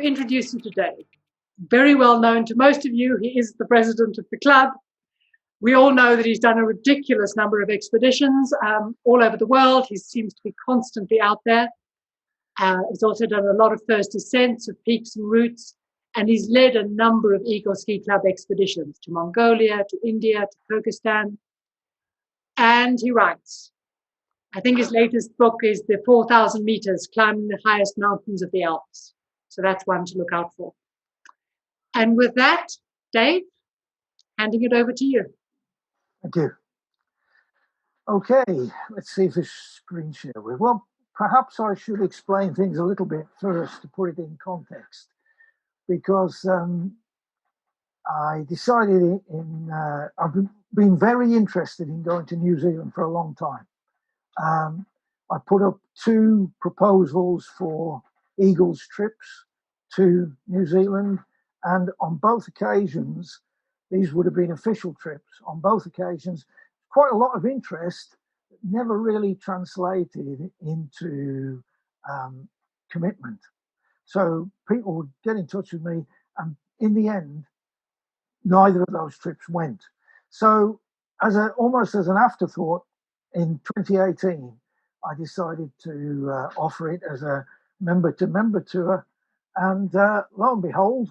to introduce you today. Very well known to most of you, he is the president of the club. We all know that he's done a ridiculous number of expeditions all over the world. He seems to be constantly out there. He's also done a lot of first descents of peaks and routes, and he's led a number of Eagle Ski Club expeditions to Mongolia, to India, to Kyrgyzstan. And he writes, I think his latest book is the 4,000 meters climbing the highest mountains of the Alps. So that's one to look out for. And with that, Dave, handing it over to you. Thank you. Okay, let's see if this screen share will. Well, perhaps I should explain things a little bit first to put it in context, because I decided I've been very interested in going to New Zealand for a long time. I put up 2 proposals for Eagles trips to New Zealand, and on both occasions, these would have been official trips. On both occasions, quite a lot of interest, never really translated into commitment. So people would get in touch with me, and in the end, neither of those trips went. So almost as an afterthought, in 2018, I decided to offer it as a member-to-member tour, and lo and behold,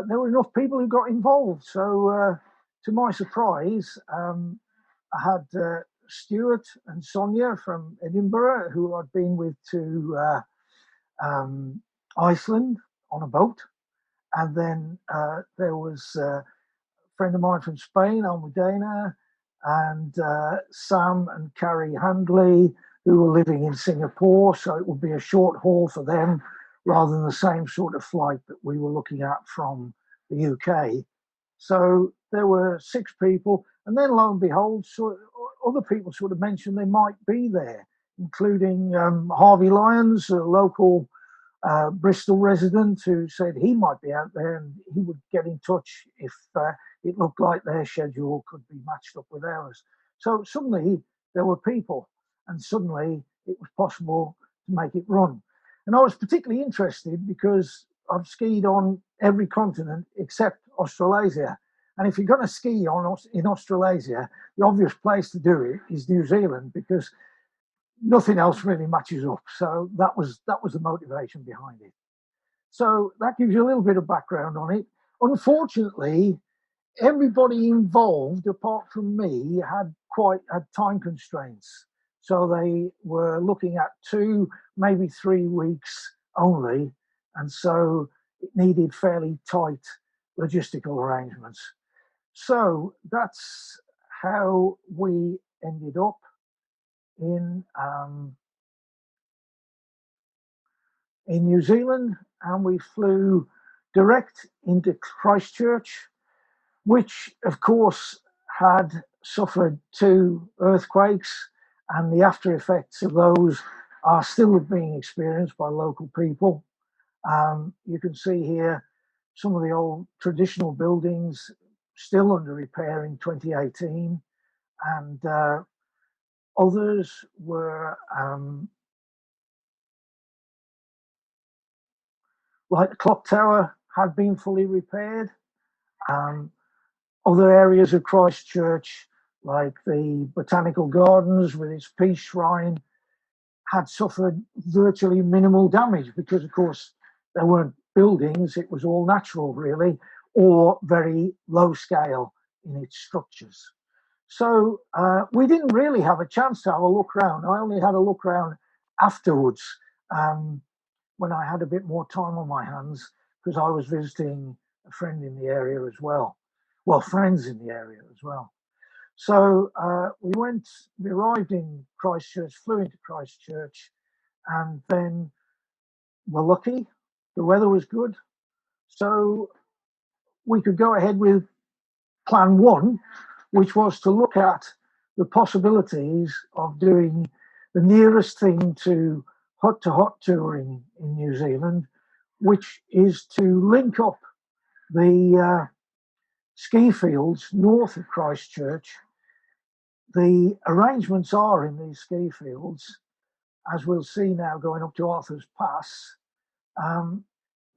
there were enough people who got involved. So to my surprise, I had Stuart and Sonia from Edinburgh, who I'd been with to Iceland on a boat. And then there was a friend of mine from Spain, Almudena, and Sam and Carrie Handley, who were living in Singapore. So it would be a short haul for them rather than the same sort of flight that we were looking at from the UK. So there were 6 people. And then lo and behold, other people sort of mentioned they might be there, including Harvey Lyons, a local Bristol resident, who said he might be out there and he would get in touch if it looked like their schedule could be matched up with ours. So suddenly there were people, and suddenly it was possible to make it run. And I was particularly interested because I've skied on every continent except Australasia. And if you're going to ski in Australasia, the obvious place to do it is New Zealand, because nothing else really matches up. So that was the motivation behind it. So that gives you a little bit of background on it. Unfortunately, everybody involved, apart from me, had time constraints. So they were looking at 2, maybe 3 weeks only. And so it needed fairly tight logistical arrangements. So that's how we ended up in New Zealand, and we flew direct into Christchurch, which of course had suffered 2 earthquakes, and the after effects of those are still being experienced by local people. You can see here some of the old traditional buildings still under repair in 2018, and others were like the clock tower had been fully repaired. Other areas of Christchurch, like the Botanical Gardens with its peace shrine, had suffered virtually minimal damage because, of course, there weren't buildings. It was all natural, really, or very low scale in its structures. So we didn't really have a chance to have a look around. I only had a look around afterwards when I had a bit more time on my hands, because I was visiting a friend in the area as well. Well, friends in the area as well. So we arrived in Christchurch, flew into Christchurch, and then were lucky. The weather was good. So we could go ahead with plan 1, which was to look at the possibilities of doing the nearest thing to hut touring in New Zealand, which is to link up the ski fields north of Christchurch. The arrangements are in these ski fields, as we'll see now going up to Arthur's Pass,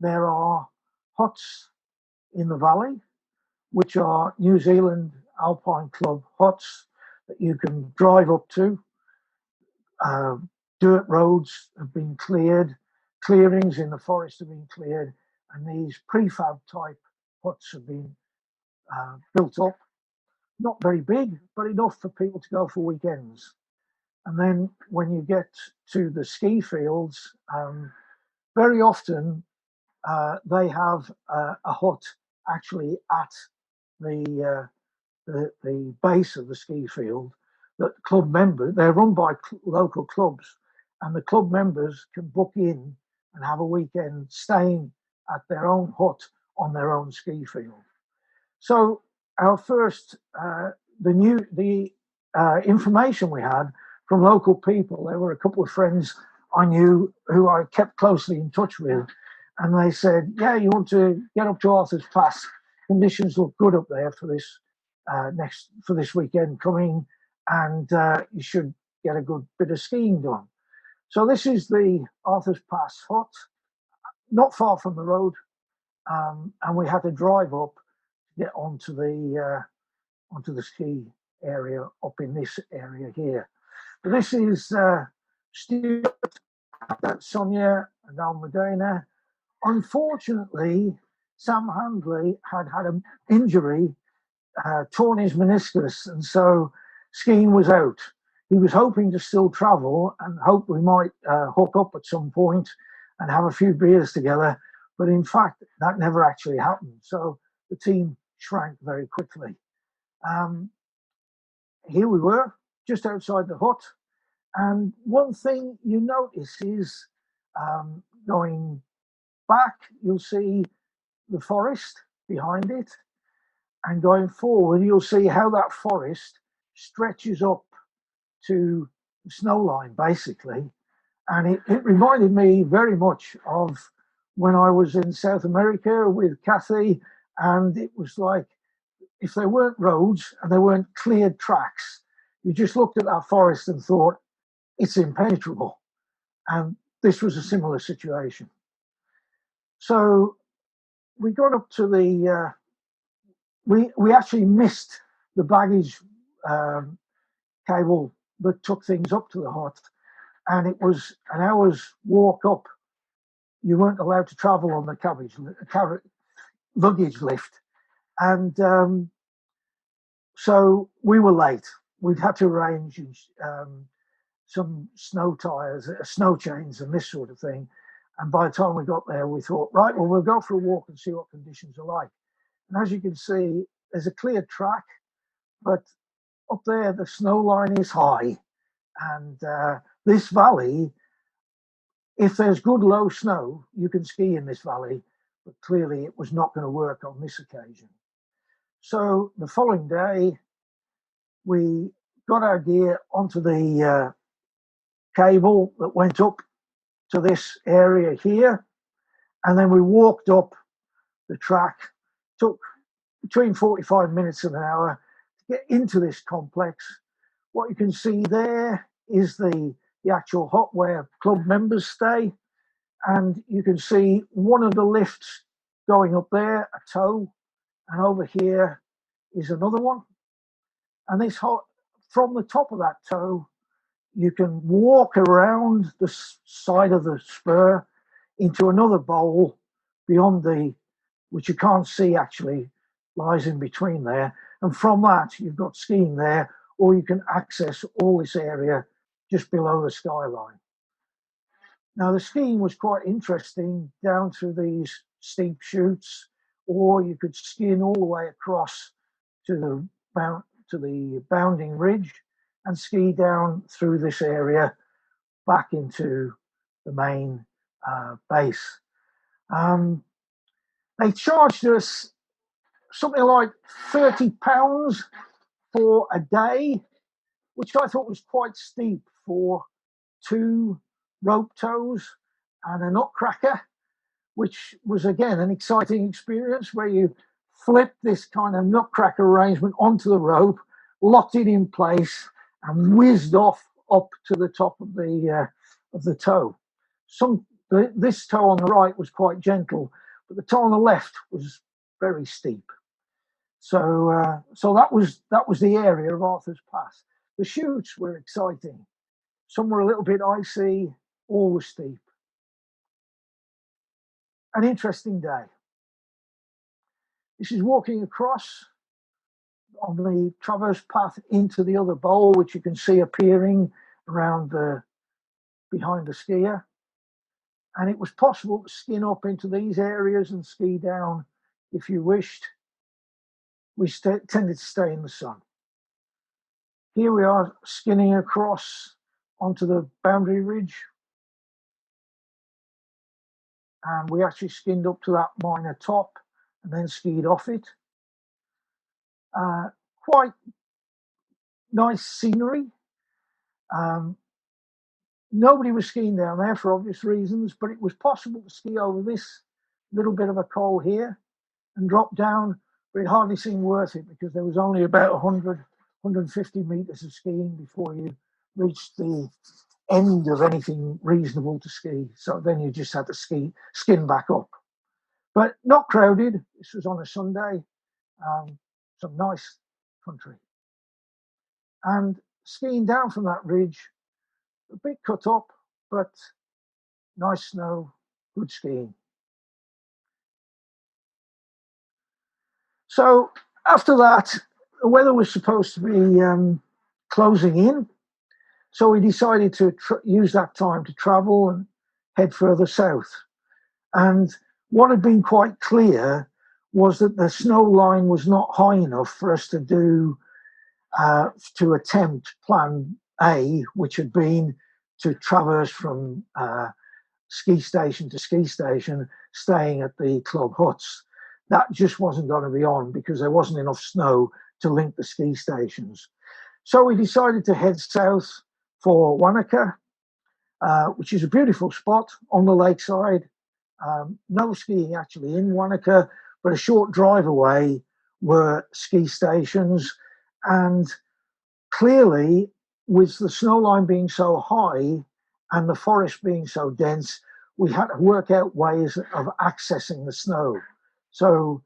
there are huts in the valley, which are New Zealand Alpine Club huts that you can drive up to. Dirt roads have been cleared, clearings in the forest have been cleared, and these prefab type huts have been built up. Not very big, but enough for people to go for weekends. And then when you get to the ski fields, very often they have a hut actually at the base of the ski field that club members, they're run by local clubs, and the club members can book in and have a weekend staying at their own hut on their own ski field. So our first, the information we had from local people, there were a couple of friends I knew who I kept closely in touch with, and they said, yeah, you want to get up to Arthur's Pass, conditions look good up there for this weekend coming, and you should get a good bit of skiing done. So this is the Arthur's Pass hut, not far from the road, and we had to drive up to get onto the ski area up in this area here. But this is Stuart, that's Sonia, and Almudena. Unfortunately, Sam Handley had an injury, torn his meniscus, and so skiing was out. He was hoping to still travel and hope we might hook up at some point and have a few beers together, but in fact, that never actually happened. So the team shrank very quickly. Here we were, just outside the hut, and one thing you notice is going back, you'll see the forest behind it, and going forward, you'll see how that forest stretches up to the snow line, basically. And it reminded me very much of when I was in South America with Kathy, and it was like, if there weren't roads and there weren't cleared tracks, you just looked at that forest and thought, it's impenetrable. And this was a similar situation. So we got up to the, we actually missed the baggage cable that took things up to the hut. And it was an hour's walk up. You weren't allowed to travel on the luggage lift. And so we were late. We'd had to arrange some snow tires, snow chains and this sort of thing. And by the time we got there, we thought, right, well, we'll go for a walk and see what conditions are like. And as you can see, there's a clear track, but up there, the snow line is high. And this valley, if there's good low snow, you can ski in this valley, but clearly it was not going to work on this occasion. So the following day, we got our gear onto the cable that went up to this area here, and then we walked up the track. Took between 45 minutes and an hour to get into this complex. What you can see there is the actual hut where club members stay, and you can see one of the lifts going up there, a tow, and over here is another one. And this hut, from the top of that tow, you can walk around the side of the spur into another bowl beyond which you can't see actually, lies in between there. And from that, you've got skiing there, or you can access all this area just below the skyline. Now, the skiing was quite interesting down through these steep chutes, or you could skin all the way across to the bounding ridge and ski down through this area back into the main base. They charged us something like £30 for a day, which I thought was quite steep for 2 rope tows and a nutcracker, which was again an exciting experience where you flip this kind of nutcracker arrangement onto the rope, locked it in place, and whizzed off up to the top of the tow. this toe on the right was quite gentle, but the toe on the left was very steep. So that was the area of Arthur's Pass. The chutes were exciting. Some were a little bit icy, all was steep. An interesting day. This is walking across on the traverse path into the other bowl, which you can see appearing around behind the skier. And it was possible to skin up into these areas and ski down if you wished. We tended to stay in the sun. Here we are skinning across onto the boundary ridge. And we actually skinned up to that minor top and then skied off it. Quite nice scenery. Nobody was skiing down there for obvious reasons, but it was possible to ski over this little bit of a col here and drop down, but it hardly seemed worth it because there was only about 100, 150 meters of skiing before you reached the end of anything reasonable to ski. So then you just had to skin back up. But not crowded. This was on a Sunday. Some nice country. And skiing down from that ridge, a bit cut up, but nice snow, good skiing. So after that, the weather was supposed to be closing in. So we decided to use that time to travel and head further south. And what had been quite clear was that the snow line was not high enough for us to attempt plan A, which had been to traverse from ski station to ski station, staying at the club huts. That just wasn't going to be on because there wasn't enough snow to link the ski stations. So we decided to head south for Wanaka, which is a beautiful spot on the lakeside. No skiing actually in Wanaka, but a short drive away were ski stations. And clearly, with the snow line being so high and the forest being so dense, we had to work out ways of accessing the snow. So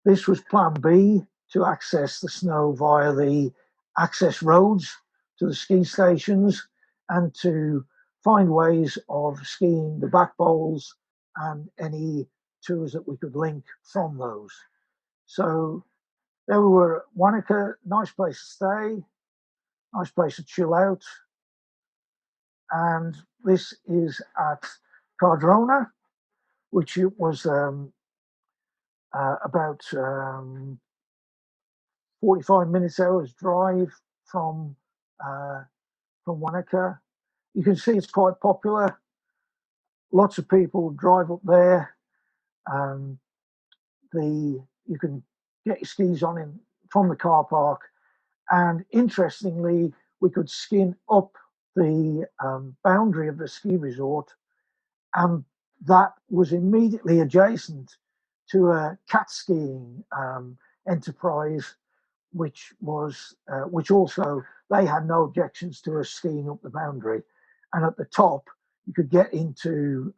this was plan B, to access the snow via the access roads to the ski stations and to find ways of skiing the back bowls and any tours that we could link from those. So there we were at Wanaka, nice place to stay, nice place to chill out. And this is at Cardrona, which it was about 45 minutes hours drive from Wanaka. You can see it's quite popular. Lots of people drive up there. You can get your skis on from the car park. And interestingly, we could skin up the boundary of the ski resort, and that was immediately adjacent to a cat skiing enterprise, which also they had no objections to us skiing up the boundary. And at the top, you could get into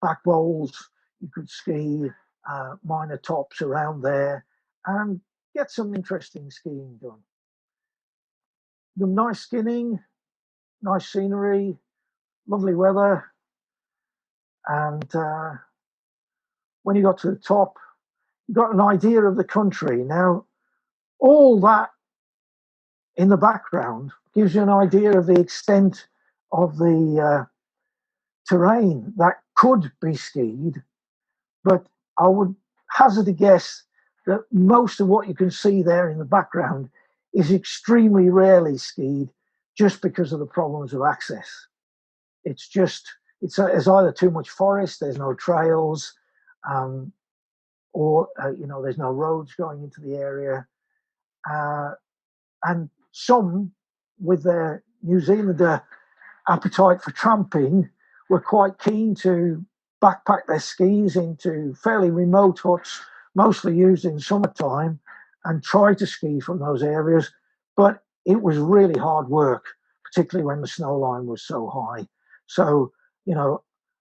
back bowls, you could ski minor tops around there and get some interesting skiing done. The nice skinning, nice scenery, lovely weather. And when you got to the top, you got an idea of the country. Now, all that in the background gives you an idea of the extent of the terrain that could be skied, but I would hazard a guess that most of what you can see there in the background is extremely rarely skied just because of the problems of access. It's either too much forest, there's no trails, or there's no roads going into the area, and some, with their New Zealander appetite for tramping, were quite keen to backpack their skis into fairly remote huts, mostly used in summertime, and try to ski from those areas. But it was really hard work, particularly when the snow line was so high. So,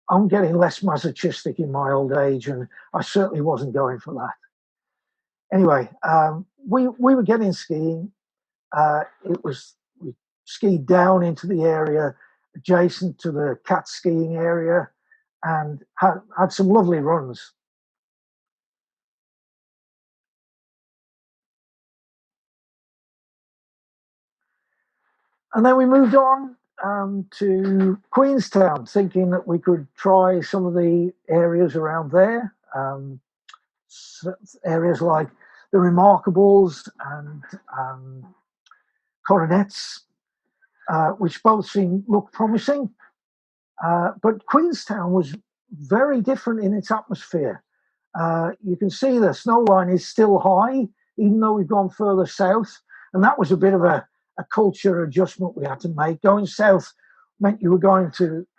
I'm getting less masochistic in my old age, and I certainly wasn't going for that. Anyway, we were getting skiing. We skied down into the area adjacent to the cat skiing area, and had some lovely runs. And then we moved on to Queenstown, thinking that we could try some of the areas around there, areas like the Remarkables and Coronets, which both looked promising. But Queenstown was very different in its atmosphere. You can see the snow line is still high, even though we've gone further south. And that was a bit of a culture adjustment we had to make. Going south meant you were going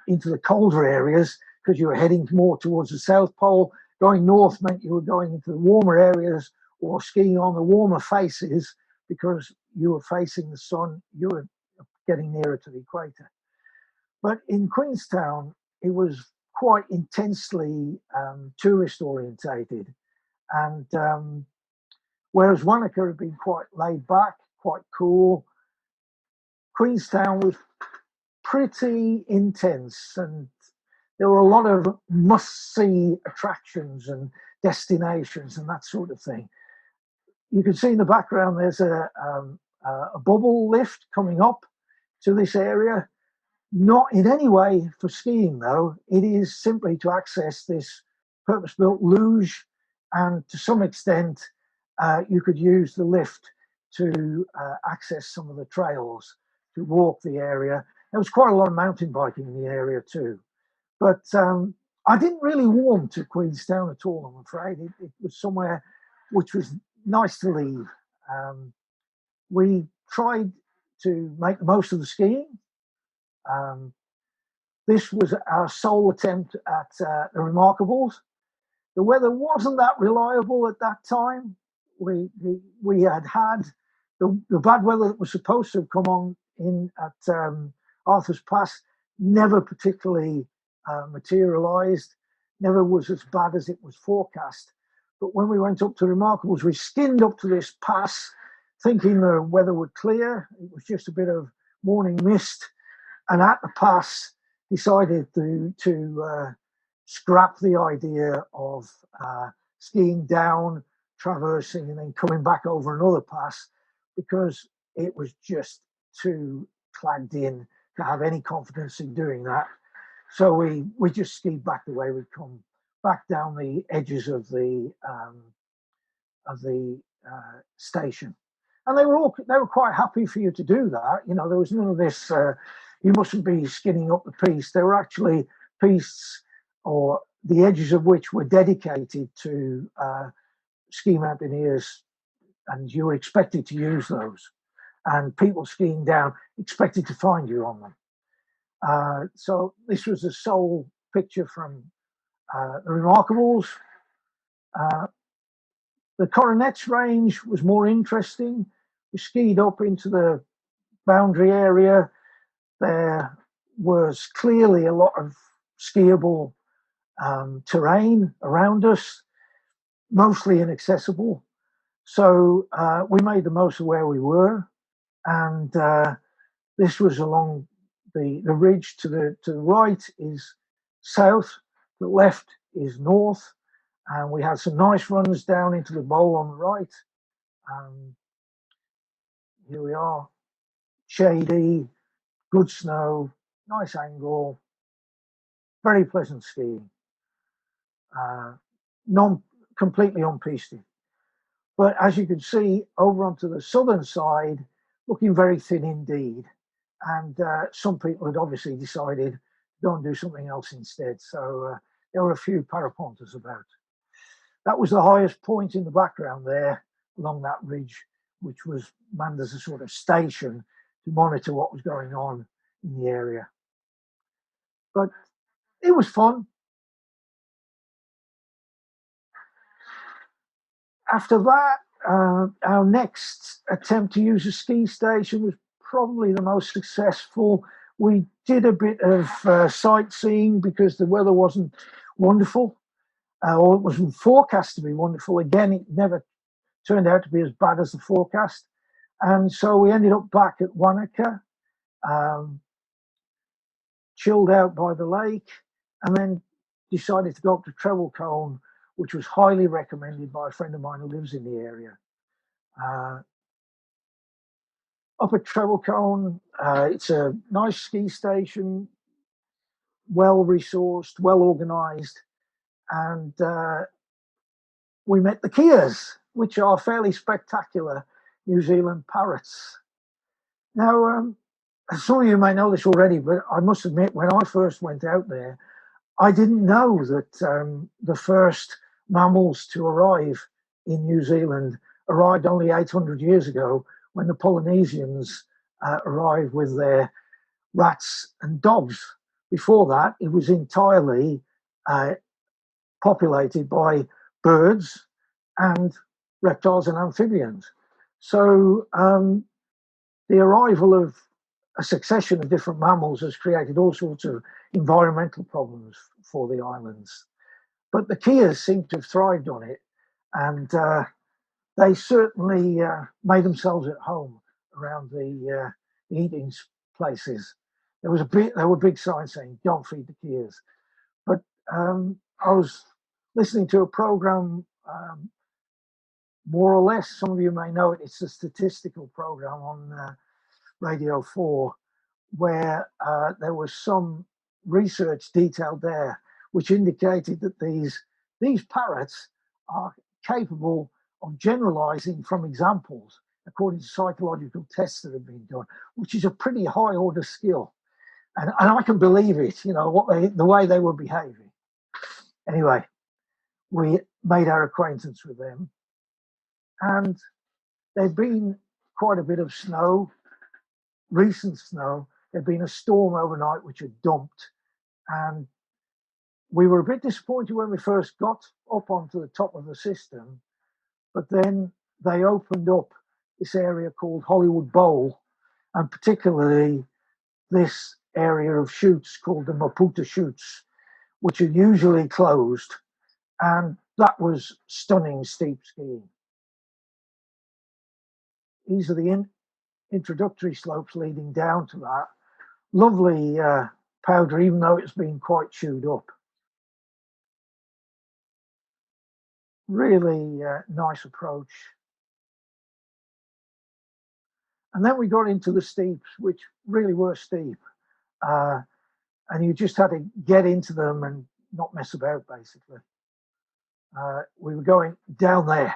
into the colder areas because you were heading more towards the South Pole. Going north meant you were going into the warmer areas or skiing on the warmer faces because you were facing the sun. You were getting nearer to the equator. But in Queenstown, it was quite intensely tourist orientated. And whereas Wanaka had been quite laid back, quite cool, Queenstown was pretty intense. And there were a lot of must-see attractions and destinations and that sort of thing. You can see in the background there's a bubble lift coming up to this area. Not in any way for skiing, though. It is simply to access this purpose-built luge, and to some extent, you could use the lift to access some of the trails, to walk the area. There was quite a lot of mountain biking in the area too. But I didn't really warm to Queenstown at all, I'm afraid. It was somewhere which was nice to leave. We tried to make the most of the skiing. This was our sole attempt at the Remarkables. The weather wasn't that reliable at that time. We had the bad weather that was supposed to have come on in at Arthur's Pass never particularly materialised, never was as bad as it was forecast. But when we went up to Remarkables, we skinned up to this pass thinking the weather would clear. It was just a bit of morning mist. And at the pass, decided to scrap the idea of skiing down, traversing, and then coming back over another pass because it was just too clagged in to have any confidence in doing that. So we just skied back the way we'd come, back down the edges of the station. And they were quite happy for you to do that. You know, there was none of this. You mustn't be skinning up the piste. There were actually pistes, or the edges of which were dedicated to ski mountaineers, and you were expected to use those. And people skiing down expected to find you on them. So this was the sole picture from the Remarkables. The Coronets range was more interesting. We skied up into the boundary area. There was clearly a lot of skiable terrain around us, mostly inaccessible. So we made the most of where we were. And this was along the ridge. To the right is south, the left is north. And we had some nice runs down into the bowl on the right. Here we are, shady, good snow, nice angle, very pleasant skiing. Non completely unpisted. But as you can see, over onto the southern side, looking very thin indeed. And some people had obviously decided to go and do something else instead. So there were a few paraponters about. That was the highest point in the background there along that ridge, which was manned as a sort of station to monitor what was going on in the area. But it was fun. After that, our next attempt to use a ski station was probably the most successful. We did a bit of sightseeing because the weather wasn't wonderful, or it wasn't forecast to be wonderful. Again, it never turned out to be as bad as the forecast. And so we ended up back at Wanaka, um, chilled out by the lake, and then decided to go up to Treble Cone, which was highly recommended by a friend of mine who lives in the area. Uh, Up at Treble Cone, it's a nice ski station, well resourced, well organised, and we met the Keas, which are fairly spectacular New Zealand parrots. Now, some of you may know this already, but I must admit, when I first went out there, I didn't know that the first mammals to arrive in New Zealand arrived only 800 years ago when the Polynesians arrived with their rats and dogs. Before that, it was entirely populated by birds and reptiles and amphibians. So the arrival of a succession of different mammals has created all sorts of environmental problems for the islands. But the Keas seem to have thrived on it, and they certainly made themselves at home around the eating places. There were big signs saying "Don't feed the Keas." But I was listening to a program, more or less. Some of you may know it. It's a statistical program on Radio 4, where there was some research detailed there which indicated that these parrots are capable of generalizing from examples according to psychological tests that have been done, which is a pretty high order skill. And I can believe it, the way they were behaving. Anyway, we made our acquaintance with them, and there'd been quite a bit of snow, recent snow. There'd been a storm overnight which had dumped, and we were a bit disappointed when we first got up onto the top of the system, but then they opened up this area called Hollywood Bowl, and particularly this area of chutes called the Maputa chutes, which are usually closed, and that was stunning steep skiing. These are the introductory slopes leading down to that. Lovely powder, even though it's been quite chewed up. Really nice approach. And then we got into the steeps, which really were steep. And you just had to get into them and not mess about, basically. We were going down there,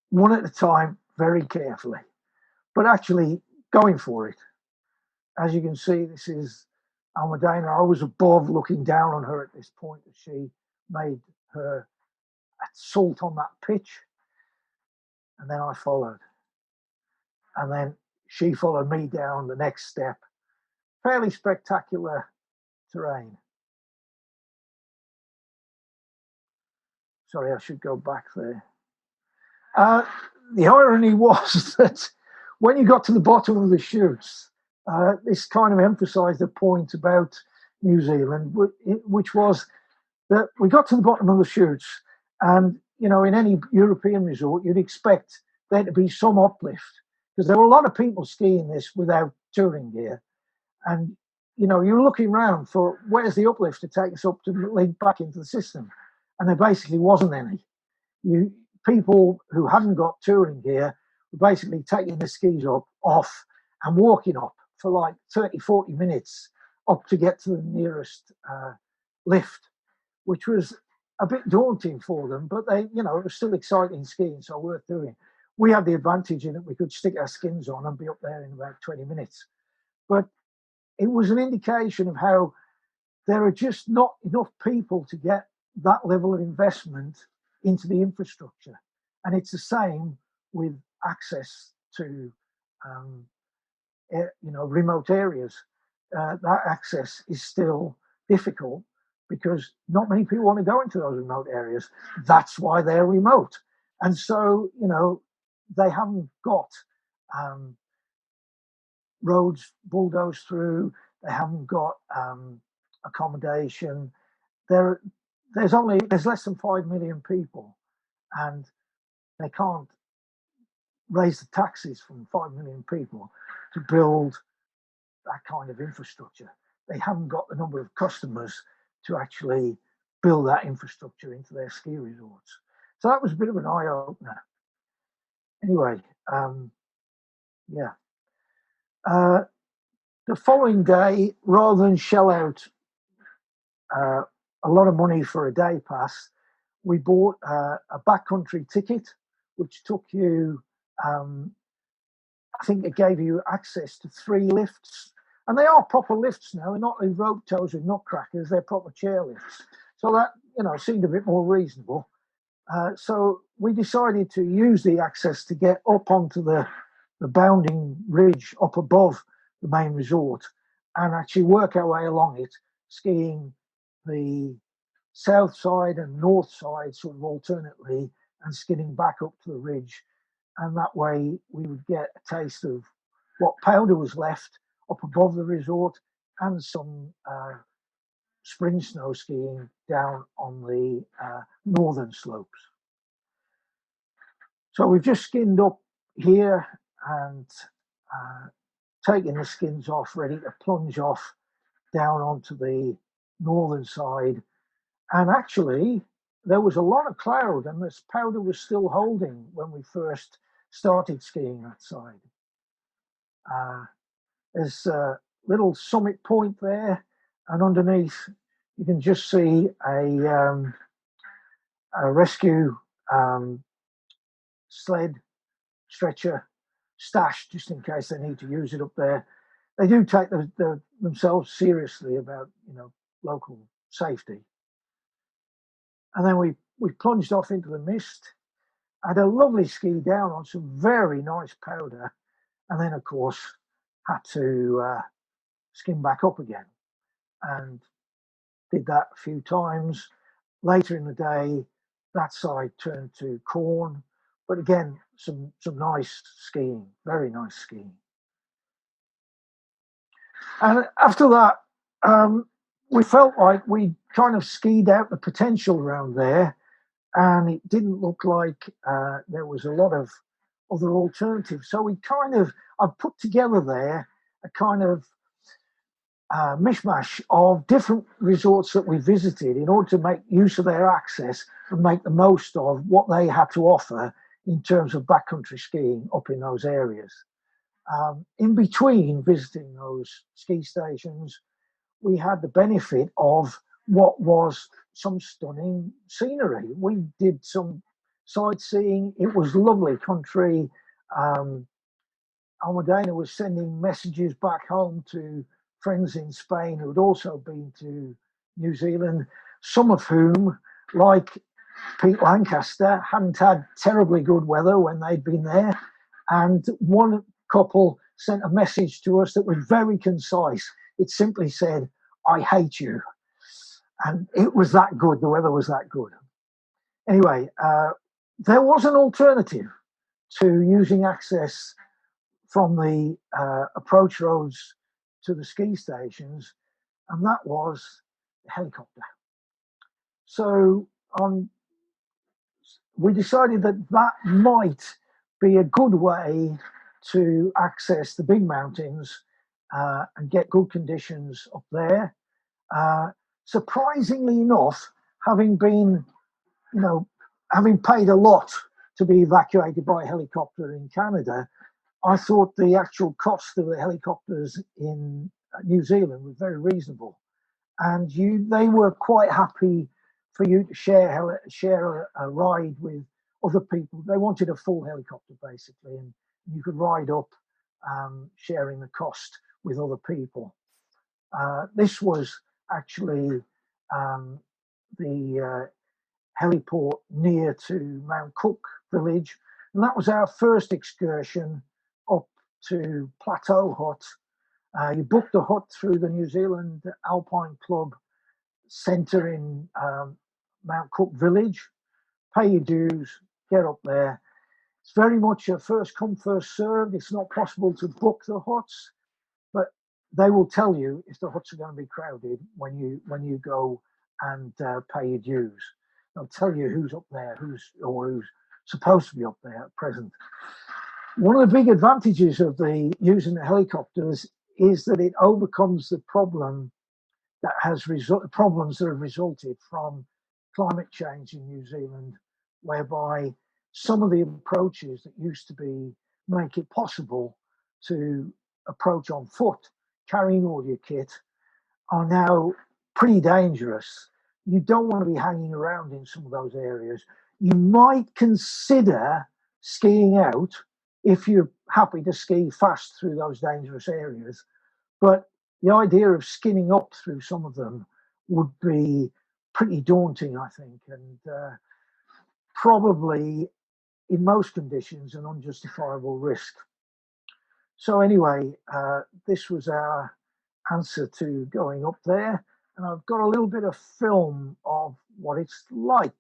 one at a time, very carefully, but actually going for it. As you can see, this is Almudena. I was above looking down on her at this point as she made her assault on that pitch. And then I followed. And then she followed me down the next step. Fairly spectacular terrain. Sorry, I should go back there. The irony was that when you got to the bottom of the chutes, this kind of emphasised a point about New Zealand, which was that we got to the bottom of the chutes, and in any European resort, you'd expect there to be some uplift because there were a lot of people skiing this without touring gear, and you're looking around for where's the uplift to take us up to link back into the system, and there basically wasn't any. People who hadn't got touring gear were basically taking the skis off and walking up for like 30, 40 minutes up to get to the nearest lift, which was a bit daunting for them, but it was still exciting skiing, so worth doing. We had the advantage in that we could stick our skins on and be up there in about 20 minutes. But it was an indication of how there are just not enough people to get that level of investment into the infrastructure. And it's the same with access to remote areas. That access is still difficult because not many people want to go into those remote areas. That's why they're remote. And so, they haven't got roads bulldozed through. They haven't got accommodation. There's less than 5 million people, and they can't raise the taxes from 5 million people to build that kind of infrastructure. They haven't got the number of customers to actually build that infrastructure into their ski resorts. So that was a bit of an eye opener. Anyway, yeah. The following day, rather than shell out a lot of money for a day pass, we bought a backcountry ticket, which took you, I think it gave you access to 3 lifts. And they are proper lifts now. They're not these rope tows with nutcrackers. They're proper chair lifts. So that, seemed a bit more reasonable. So we decided to use the access to get up onto the bounding ridge up above the main resort and actually work our way along it, skiing the south side and north side sort of alternately and skidding back up to the ridge. And that way we would get a taste of what powder was left up above the resort and some spring snow skiing down on the northern slopes. So we've just skinned up here and taken the skins off, ready to plunge off down onto the northern side. And actually, there was a lot of cloud, and this powder was still holding when we first started skiing that side. There's a little summit point there, and underneath you can just see a rescue sled stretcher stashed just in case they need to use it up there. They do take themselves seriously about local safety. And then we plunged off into the mist, had a lovely ski down on some very nice powder, and then of course had to skim back up again, and did that a few times. Later in the day, that side turned to corn, but again, some nice skiing, very nice skiing. And after that, we felt like we kind of skied out the potential around there, and it didn't look like there was a lot of other alternatives. So I've put together there a kind of mishmash of different resorts that we visited in order to make use of their access and make the most of what they had to offer in terms of backcountry skiing up in those areas. In between visiting those ski stations, we had the benefit of what was some stunning scenery. We did some sightseeing. It was lovely country. Almudena was sending messages back home to friends in Spain who had also been to New Zealand, some of whom, like Pete Lancaster, hadn't had terribly good weather when they'd been there. And one couple sent a message to us that was very concise. It simply said, "I hate you." And it was that good. The weather was that good. Anyway, there was an alternative to using access from the approach roads to the ski stations, and that was the helicopter. So we decided that might be a good way to access the big mountains and get good conditions up there. Surprisingly enough, having paid a lot to be evacuated by a helicopter in Canada, I thought the actual cost of the helicopters in New Zealand was very reasonable, and they were quite happy for you to share a ride with other people. They wanted a full helicopter basically, and you could ride up, sharing the cost with other people. This was actually the heliport near to Mount Cook village, and that was our first excursion up to Plateau Hut. You booked a hut through the New Zealand Alpine Club centre in Mount Cook village, pay your dues, get up there. It's very much a first come, first served. It's not possible to book the huts. they will tell you if the huts are going to be crowded when you go and pay your dues. They'll tell you who's up there, who's supposed to be up there at present. One of the big advantages of using the helicopters is that it overcomes the problems that have resulted from climate change in New Zealand, whereby some of the approaches that used to make it possible to approach on foot, carrying all your kit, are now pretty dangerous. You don't want to be hanging around in some of those areas. You might consider skiing out if you're happy to ski fast through those dangerous areas. But the idea of skinning up through some of them would be pretty daunting, I think, and probably in most conditions an unjustifiable risk. So anyway, this was our answer to going up there, and I've got a little bit of film of what it's like.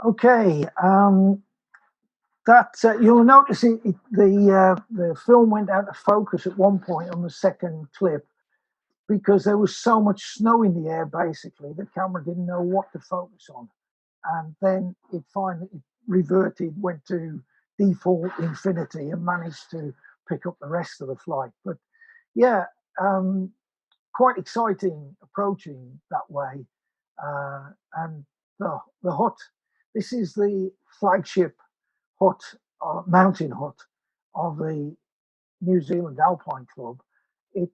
Okay, that you'll notice the film went out of focus at one point on the second clip because there was so much snow in the air. Basically, the camera didn't know what to focus on, and then it finally went to default infinity, and managed to pick up the rest of the flight. But yeah, quite exciting approaching that way, and the hut. This is the flagship hut, mountain hut of the New Zealand Alpine Club. It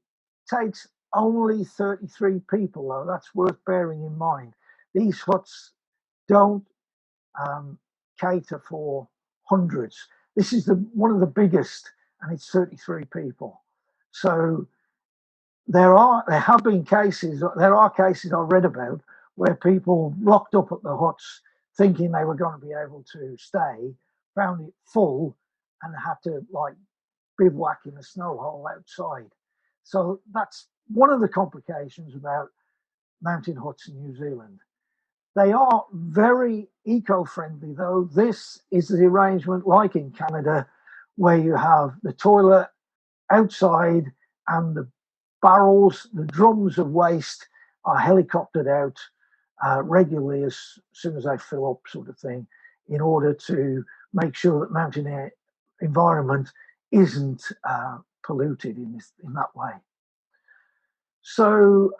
takes only 33 people, though. That's worth bearing in mind. These huts don't cater for hundreds. This is one of the biggest, and it's 33 people. So there are cases I read about where people rocked up at the huts thinking they were going to be able to stay, found it full, and had to bivouac in a snow hole outside. So that's one of the complications about mountain huts in New Zealand. They are very eco-friendly, though. This is the arrangement like in Canada, where you have the toilet outside and the drums of waste are helicoptered out regularly as soon as they fill up, sort of thing, in order to make sure that mountain air environment isn't polluted in that way. So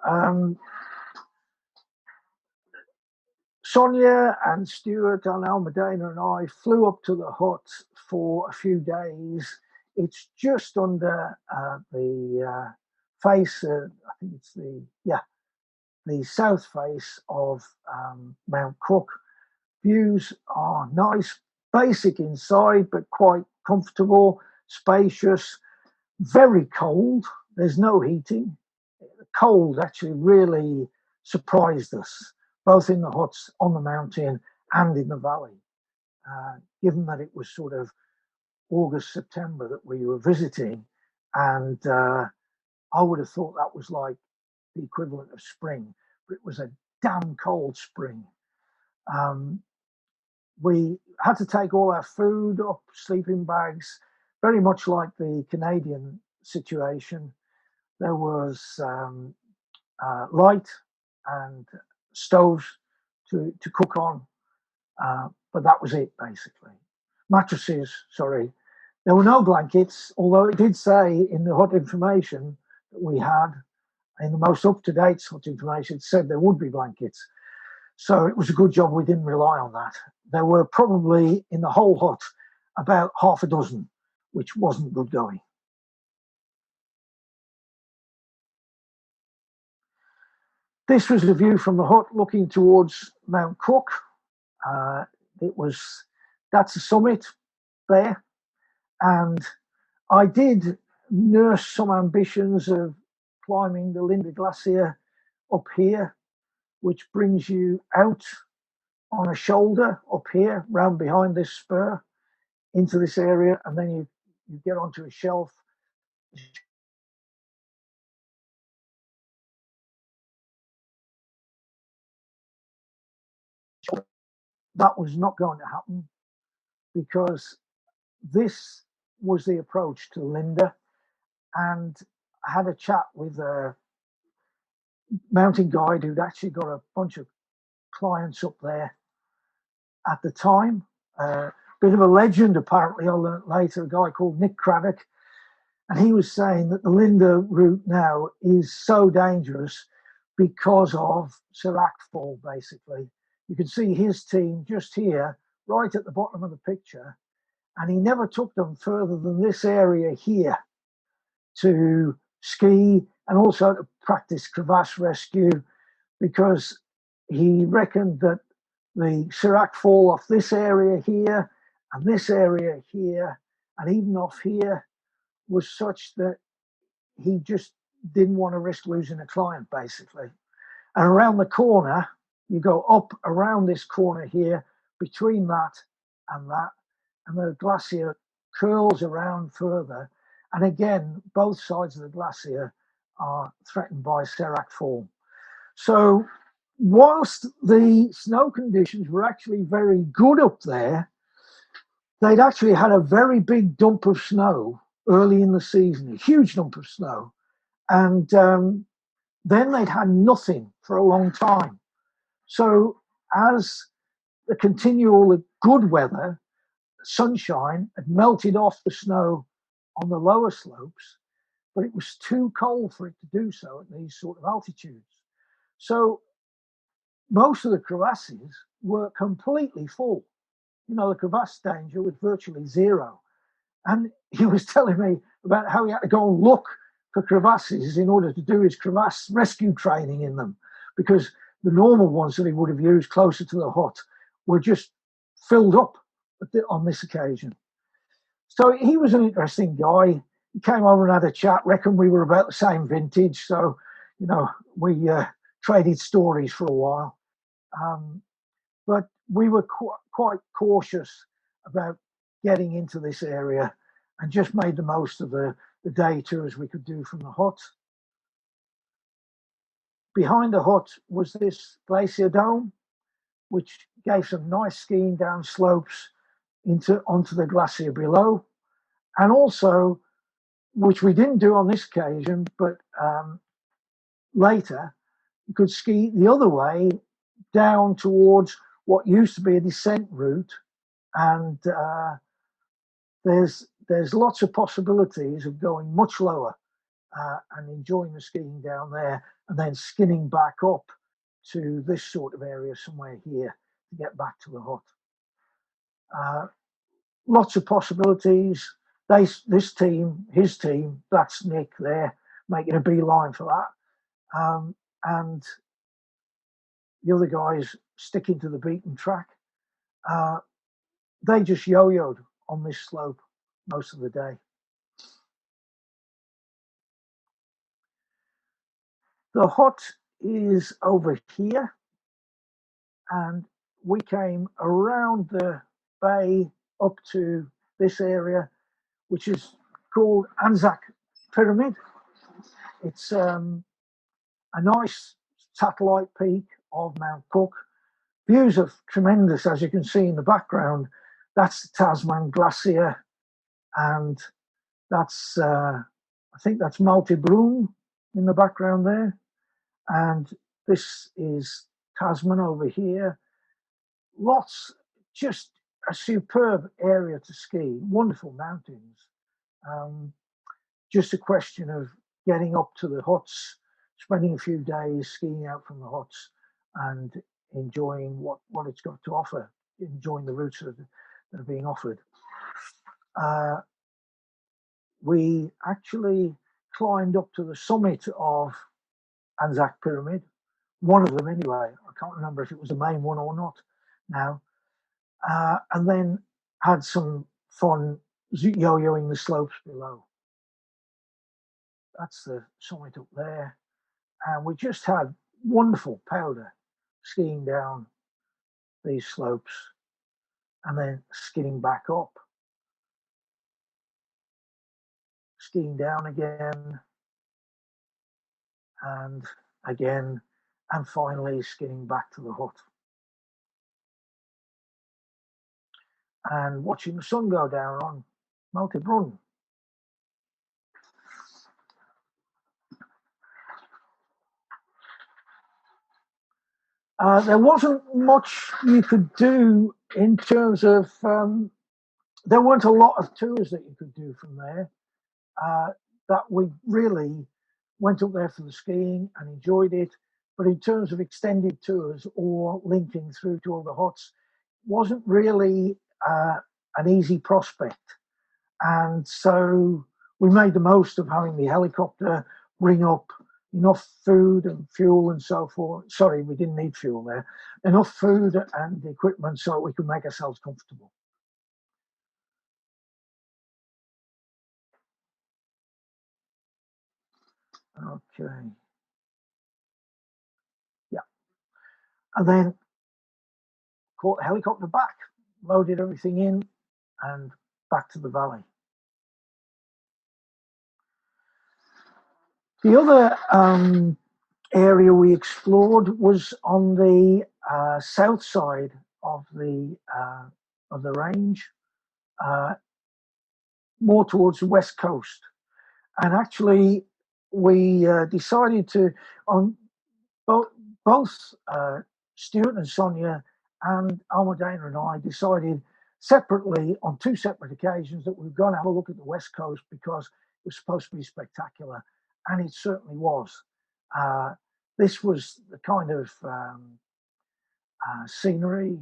Sonia and Stuart and Almudena and I flew up to the hut for a few days. It's just under the face, I think it's the south face of Mount Cook. views are nice, basic inside, but quite comfortable, spacious, very cold. There's no heating. The cold actually really surprised us, both in the huts on the mountain and in the valley, given that it was sort of August, September that we were visiting. And I would have thought that was like the equivalent of spring, but it was a damn cold spring. We had to take all our food up, sleeping bags, very much like the Canadian situation. There was light and stoves to cook on, but that was it basically. Mattresses, sorry. There were no blankets, although it did say in the hut information that we had, in the most up-to-date hut information, it said there would be blankets. So it was a good job we didn't rely on that. There were probably in the whole hut about half a dozen, which wasn't good going. This was the view from the hut looking towards Mount Cook. That's the summit there. And I did nurse some ambitions of climbing the Linda Glacier up here, which brings you out on a shoulder up here, round behind this spur, into this area, and then you get onto a shelf. That was not going to happen because this was the approach to Linda, and I had a chat with a mountain guide who'd actually got a bunch of clients up there at the time. Bit of a legend, apparently. I learned later, a guy called Nick Craddock, and he was saying that the Linda route now is so dangerous because of Serac Fall, basically. You can see his team just here, right at the bottom of the picture, and he never took them further than this area here to ski and also to practice crevasse rescue, because he reckoned that the Serac Fall off this area here and this area here and even off here was such that he just didn't want to risk losing a client, basically. And around the corner, you go up around this corner here, between that, and the glacier curls around further. And again, both sides of the glacier are threatened by Serac Fall. So whilst the snow conditions were actually very good up there, they'd actually had a very big dump of snow early in the season, a huge dump of snow. And then they'd had nothing for a long time. So as the continual good weather, sunshine had melted off the snow on the lower slopes, but it was too cold for it to do so at these sort of altitudes. So most of the crevasses were completely full. You know, the crevasse danger was virtually zero. And he was telling me about how he had to go and look for crevasses in order to do his crevasse rescue training in them, because the normal ones that he would have used closer to the hut were just filled up on this occasion. So he was an interesting guy. He came over and had a chat. Reckon we were about the same vintage, so you know we traded stories for a while. But we were quite cautious about getting into this area and just made the most of the day tours we could do from the hut. Behind the hut was this glacier dome, which gave some nice skiing down slopes onto the glacier below. And also, which we didn't do on this occasion, but later, you could ski the other way down towards what used to be a descent route. And there's lots of possibilities of going much lower and enjoying the skiing down there and then skinning back up to this sort of area somewhere here to get back to the hut. Lots of possibilities. His team, that's Nick there, making a beeline for that. And the other guys sticking to the beaten track. They just yo-yoed on this slope most of the day. The hut is over here, and we came around the bay up to this area, which is called Anzac Pyramid. It's a nice satellite peak of Mount Cook. Views are tremendous, as you can see in the background. That's the Tasman Glacier, and that's I think that's Malte Brun in the background there. And this is Tasman over here. Lots, just a superb area to ski, wonderful mountains. Just a question of getting up to the huts, spending a few days skiing out from the huts and enjoying what it's got to offer, enjoying the routes that are being offered. We actually climbed up to the summit of Anzac Pyramid, one of them anyway. I can't remember if it was the main one or not now. And then had some fun yo-yoing the slopes below. That's the summit up there. And we just had wonderful powder skiing down these slopes and then skiing back up, skiing down again and again, and finally skiing back to the hut. And watching the sun go down on Malte Brun. There wasn't much you could do in terms of, there weren't a lot of tours that you could do from there. That we really went up there for the skiing and enjoyed it. But in terms of extended tours or linking through to all the huts, wasn't really an easy prospect. And so we made the most of having the helicopter bring up enough food and fuel and so forth. Sorry, we didn't need fuel there. Enough food and equipment so we could make ourselves comfortable. Okay. Yeah. And then caught the helicopter back, loaded everything in, and back to the valley. The other area we explored was on the south side of the range, more towards the west coast. And actually, we decided to, on both Stuart and Sonia and Almudena and I decided separately on two separate occasions that we were going to have a look at the west coast because it was supposed to be spectacular, and it certainly was. This was the kind of scenery,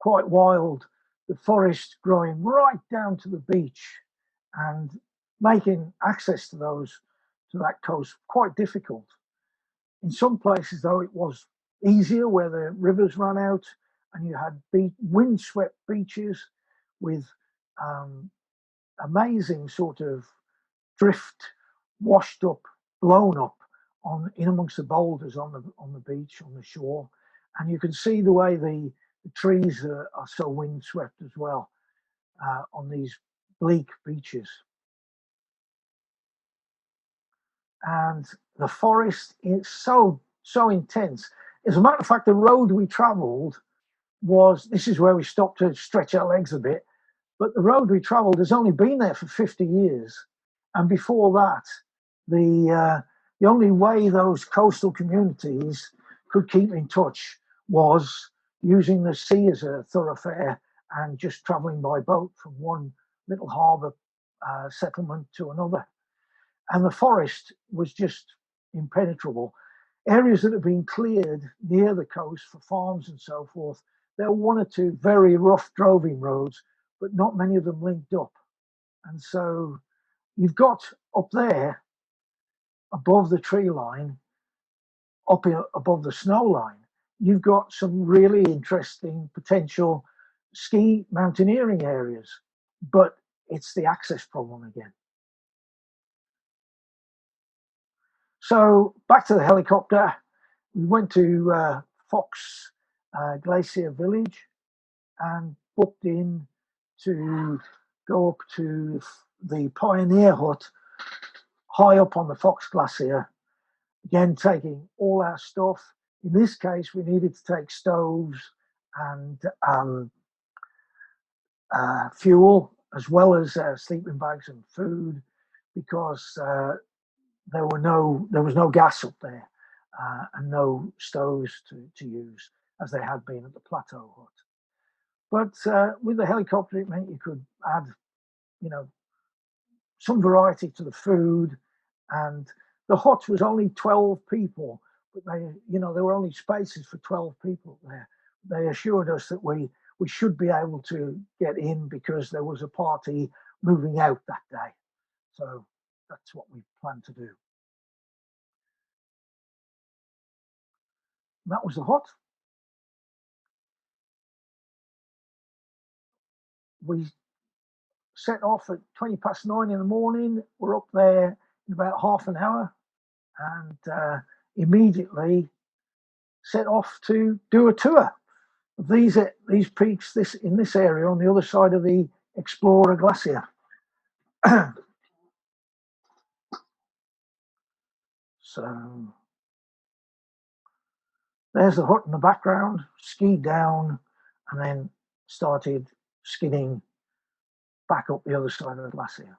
quite wild, the forest growing right down to the beach and making access to that coast quite difficult. In some places, though, it was easier where the rivers ran out and you had windswept beaches with amazing sort of drift, washed up, blown up in amongst the boulders on the beach, on the shore. And you can see the way the trees are so windswept as well on these bleak beaches. And the forest is so intense. As a matter of fact, the road we travelled this is where we stopped to stretch our legs a bit, but the road we travelled has only been there for 50 years. And before that, the only way those coastal communities could keep in touch was using the sea as a thoroughfare and just travelling by boat from one little harbour settlement to another. And the forest was just impenetrable. Areas that have been cleared near the coast for farms and so forth, there were one or two very rough droving roads, but not many of them linked up. And so you've got up there, above the tree line, above the snow line, you've got some really interesting potential ski mountaineering areas, but it's the access problem again. So back to the helicopter, we went to Fox Glacier Village and booked in to go up to the Pioneer Hut high up on the Fox Glacier. Again, taking all our stuff. In this case, we needed to take stoves and fuel, as well as sleeping bags and food, because there was no gas up there and no stoves to use as they had been at the Plateau Hut. But with the helicopter, it meant you could add, some variety to the food, and the hut was only 12 people, but there were only spaces for 12 people there. They assured us that we should be able to get in because there was a party moving out that day. So that's what we planned to do. And that was the hut. We set off at 9:20 in the morning. We're up there in about half an hour, and immediately set off to do a tour of these peaks in this area on the other side of the Explorer Glacier. So there's the hut in the background, skied down, and then started skidding back up the other side of the glacier.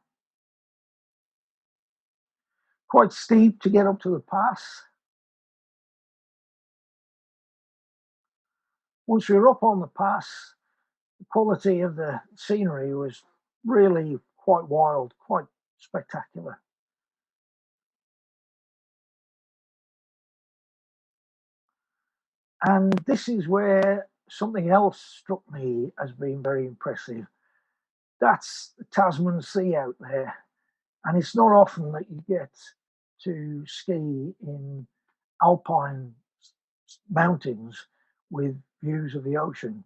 Quite steep to get up to the pass. Once we were up on the pass, the quality of the scenery was really quite wild, quite spectacular. And this is where something else struck me as being very impressive. That's the Tasman Sea out there. And it's not often that you get to ski in alpine mountains with views of the ocean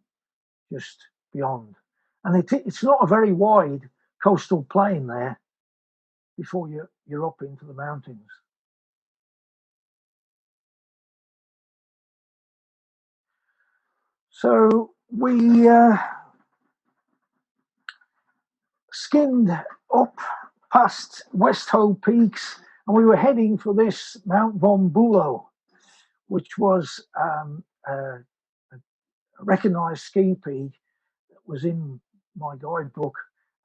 just beyond. And it's not a very wide coastal plain there before you're up into the mountains. So we skimmed up past West Hoe Peaks, and we were heading for this Mount Von Bulow, which was a recognised ski peak that was in my guidebook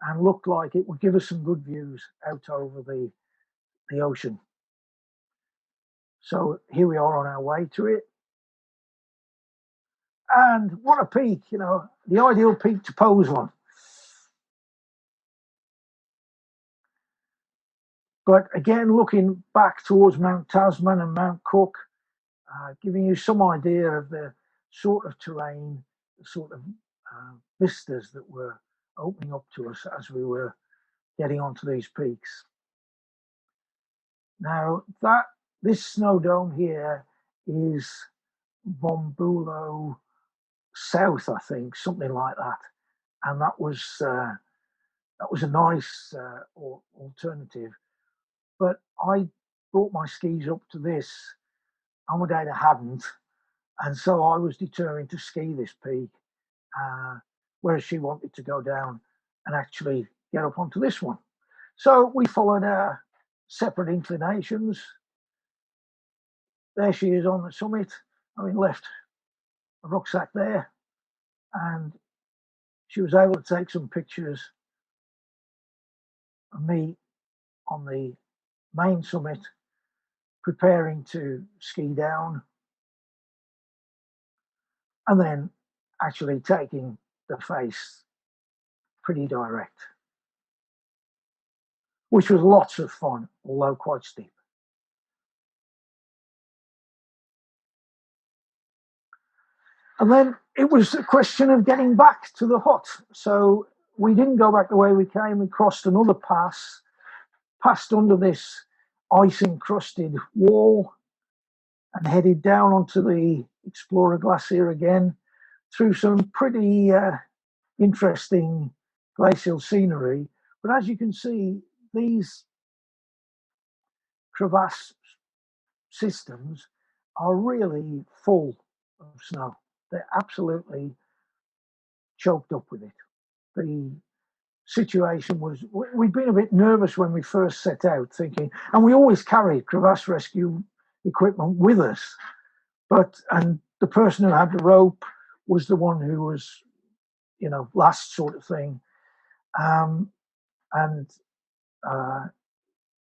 and looked like it would give us some good views out over the ocean. So here we are on our way to it. And what a peak, the ideal peak to pose on. But again, looking back towards Mount Tasman and Mount Cook, giving you some idea of the sort of terrain, the sort of vistas that were opening up to us as we were getting onto these peaks. Now, this snow dome here is Von Bulow South, I think, something like that, and that was a nice alternative. But I brought my skis up to this. Almudena hadn't, and so I was determined to ski this peak, whereas she wanted to go down and actually get up onto this one. So we followed our separate inclinations. There she is on the summit, having left a rucksack there, and she was able to take some pictures of me on the main summit, preparing to ski down, and then actually taking the face pretty direct, which was lots of fun, although quite steep. And then it was a question of getting back to the hut. So we didn't go back the way we came. We crossed another pass, passed under this ice-encrusted wall, and headed down onto the Explorer Glacier again through some pretty interesting glacial scenery. But as you can see, these crevasse systems are really full of snow. They're absolutely choked up with it. The situation was, we'd been a bit nervous when we first set out, thinking, and we always carried crevasse rescue equipment with us, and the person who had the rope was the one who was, last sort of thing. And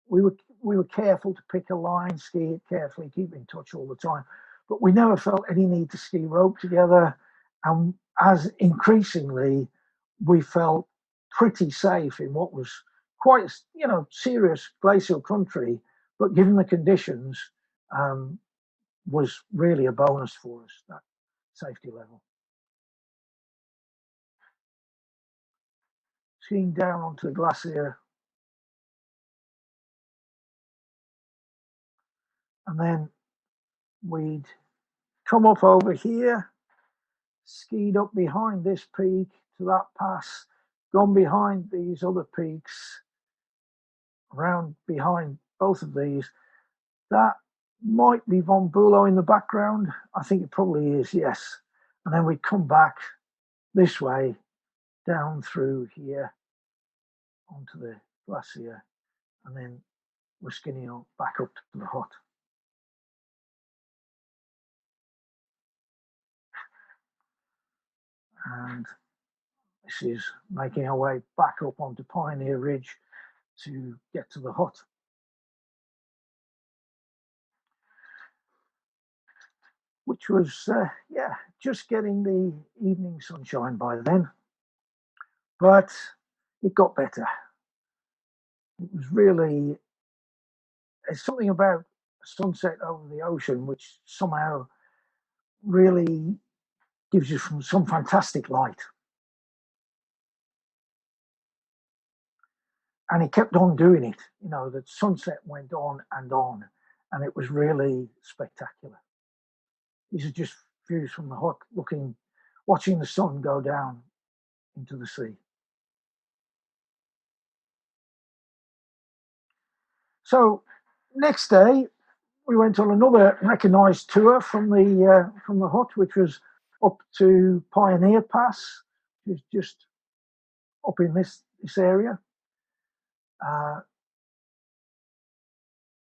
we were careful to pick a line, ski it carefully, keep in touch all the time, but we never felt any need to ski rope together. And as increasingly we felt pretty safe in what was quite, serious glacial country, but given the conditions, was really a bonus for us, that safety level. Skiing down onto the glacier, and then we'd come up over here, skied up behind this peak to that pass, gone behind these other peaks, around behind both of these. That might be Von Bülow in the background. I think it probably is, yes. And then we come back this way, down through here, onto the glacier, and then we're skinning up back up to the hut. And this is making our way back up onto Pioneer Ridge to get to the hut. Which was, just getting the evening sunshine by then. But it got better. It was really, there's something about sunset over the ocean which somehow really gives you some fantastic light. And it kept on doing it. The sunset went on, and it was really spectacular. These are just views from the hut, watching the sun go down into the sea. So next day, we went on another recognised tour from the hut, which was up to Pioneer Pass, which is just up in this area.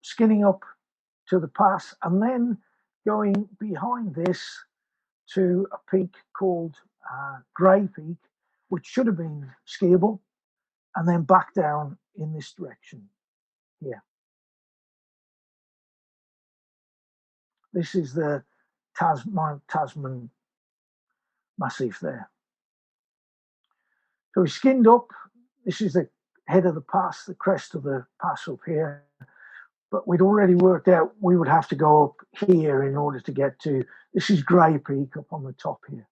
Skinning up to the pass, and then going behind this to a peak called Grey Peak, which should have been skiable, and then back down in this direction here. This is the Tasman Massif there. So we skinned up. This is the head of the pass, the crest of the pass up here. But we'd already worked out we would have to go up here in order to get to, this is Grey Peak up on the top here.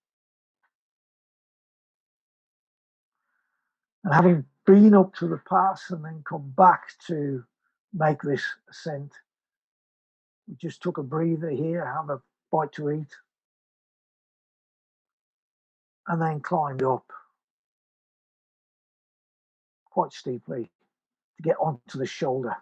And having been up to the pass and then come back to make this ascent, we just took a breather here, have a bite to eat, and then climbed up quite steeply to get onto the shoulder.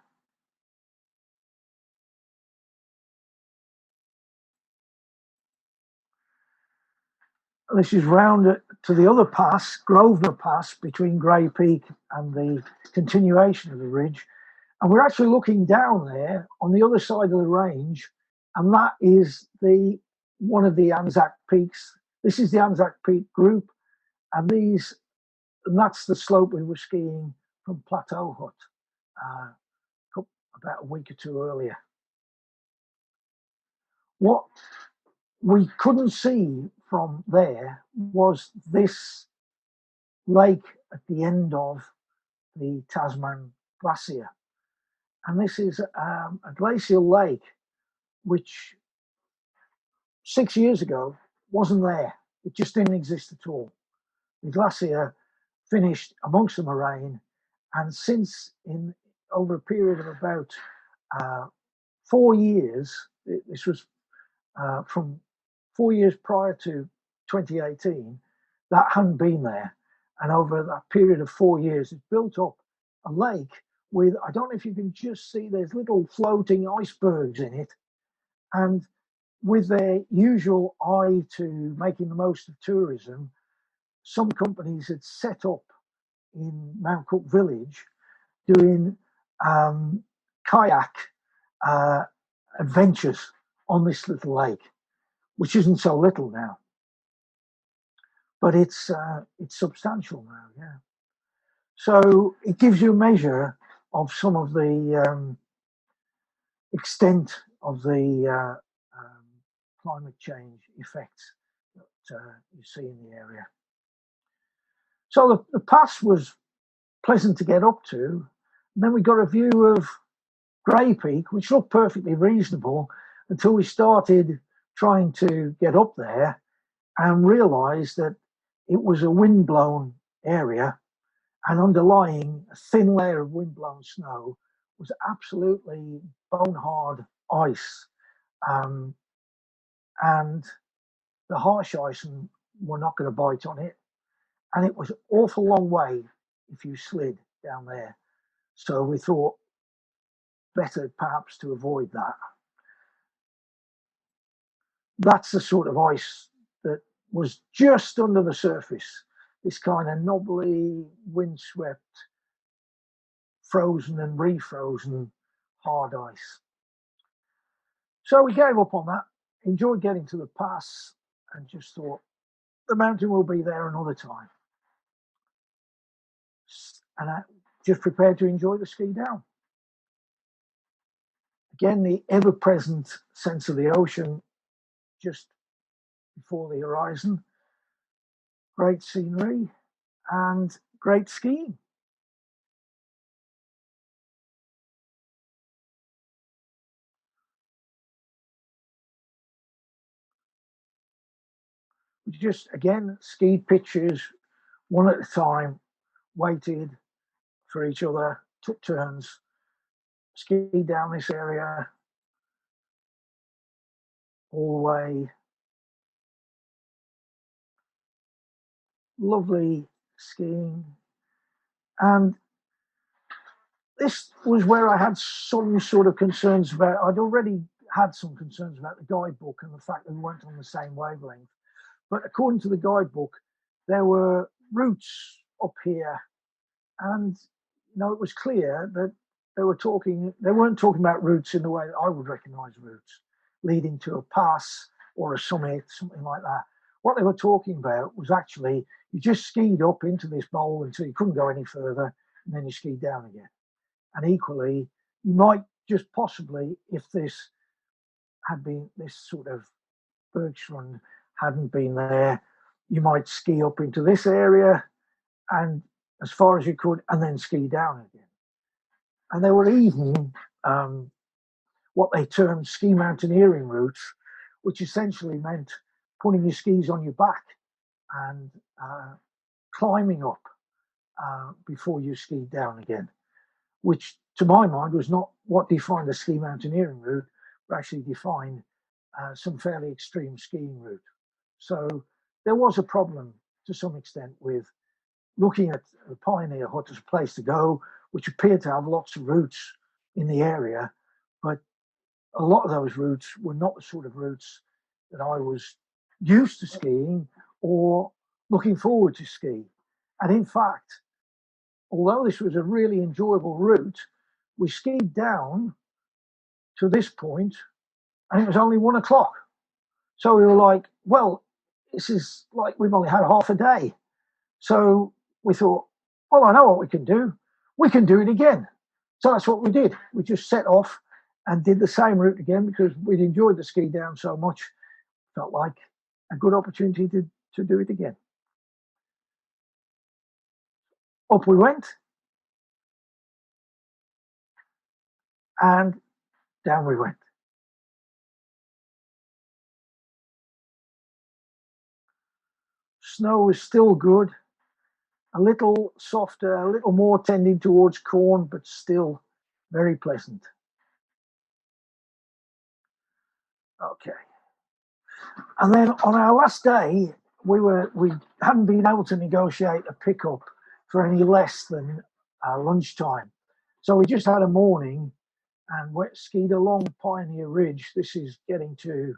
This is round to the other pass, Grosvenor Pass, between Grey Peak and the continuation of the ridge. And we're actually looking down there on the other side of the range, and that is one of the Anzac Peaks. This is the Anzac Peak group, and that's the slope we were skiing from Plateau Hut about a week or two earlier. What we couldn't see from there was this lake at the end of the Tasman Glacier. And this is a glacial lake which 6 years ago wasn't there. It just didn't exist at all. The glacier finished amongst the moraine, and since over a period of about 4 years, this was from 4 years prior to 2018, that hadn't been there. And over that period of 4 years, it's built up a lake with, I don't know if you can just see, there's little floating icebergs in it. And with their usual eye to making the most of tourism, some companies had set up in Mount Cook Village doing kayak adventures on this little lake, which isn't so little now, but it's substantial now. Yeah, so it gives you a measure of some of the extent of the climate change effects that you see in the area. So the pass was pleasant to get up to. And then we got a view of Grey Peak, which looked perfectly reasonable until we started trying to get up there and realised that it was a wind-blown area, and underlying a thin layer of wind-blown snow was absolutely bone-hard ice. And the harsh ice were not going to bite on it. And it was an awful long way if you slid down there. So we thought better perhaps to avoid that. That's the sort of ice that was just under the surface, this kind of knobbly, windswept, frozen and refrozen hard ice. So we gave up on that, enjoyed getting to the pass, and just thought the mountain will be there another time. And I just prepared to enjoy the ski down. Again, the ever-present sense of the ocean just before the horizon. Great scenery and great skiing. We just, again, skied pitches one at a time, waited for each other, took turns, skied down this area all the way. Lovely skiing. And this was where I had some sort of concerns about, I'd already had some concerns about the guidebook and the fact that we weren't on the same wavelength. But according to the guidebook, there were routes up here, and it was clear that they weren't talking about routes in the way that I would recognise routes, leading to a pass or a summit, something like that. What they were talking about was actually you just skied up into this bowl until you couldn't go any further, and then you skied down again. And equally, you might just possibly, if this sort of Bergschrund hadn't been there, you might ski up into this area and as far as you could, and then ski down again. And there were even what they termed ski mountaineering routes, which essentially meant putting your skis on your back and climbing up before you skied down again, which to my mind was not what defined a ski mountaineering route, but actually defined some fairly extreme skiing route. So there was a problem to some extent with looking at the Pioneer Hut as a place to go, which appeared to have lots of routes in the area, but a lot of those routes were not the sort of routes that I was used to skiing or looking forward to ski. And in fact, although this was a really enjoyable route, we skied down to this point and it was only 1 o'clock. So we were like, well, this is like we've only had half a day. So we thought, well, I know what we can do. We can do it again. So that's what we did. We just set off and did the same route again because we'd enjoyed the ski down so much. Felt like a good opportunity to do it again. Up we went and down we went. Snow was still good, a little softer, a little more tending towards corn, but still very pleasant. Okay. And then on our last day, we hadn't been able to negotiate a pickup for any less than lunchtime. So we just had a morning and skied along Pioneer Ridge. This is getting to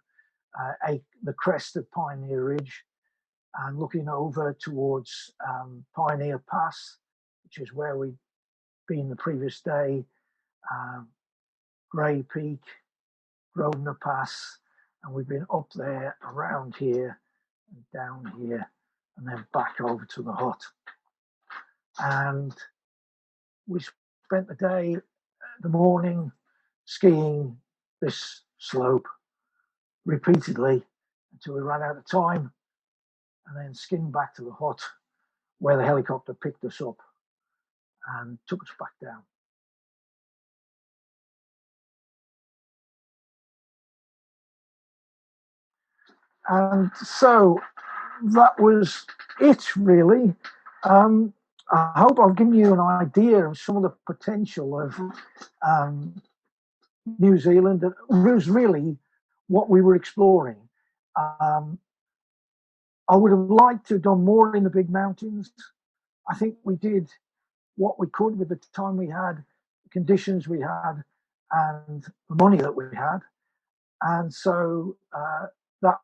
the crest of Pioneer Ridge and looking over towards Pioneer Pass, which is where we'd been the previous day, Grey Peak, Grosvenor Pass, and we've been up there, around here, and down here, and then back over to the hut. And we spent the day, the morning, skiing this slope repeatedly until we ran out of time, and then skiing back to the hut where the helicopter picked us up and took us back down. And so that was it, really. I hope I've given you an idea of some of the potential of New Zealand. That was really what we were exploring. I would have liked to have done more in the big mountains. I think we did what we could with the time we had, the conditions we had, and the money that we had. And so that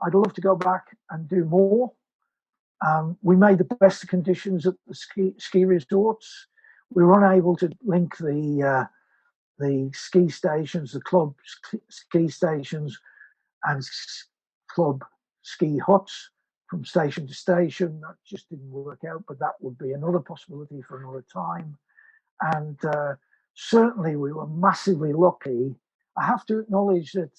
I'd love to go back and do more. We made the best of conditions at the ski resorts. We were unable to link the ski stations, the club ski stations, and club ski huts from station to station. That just didn't work out, but that would be another possibility for another time. And certainly we were massively lucky. I have to acknowledge that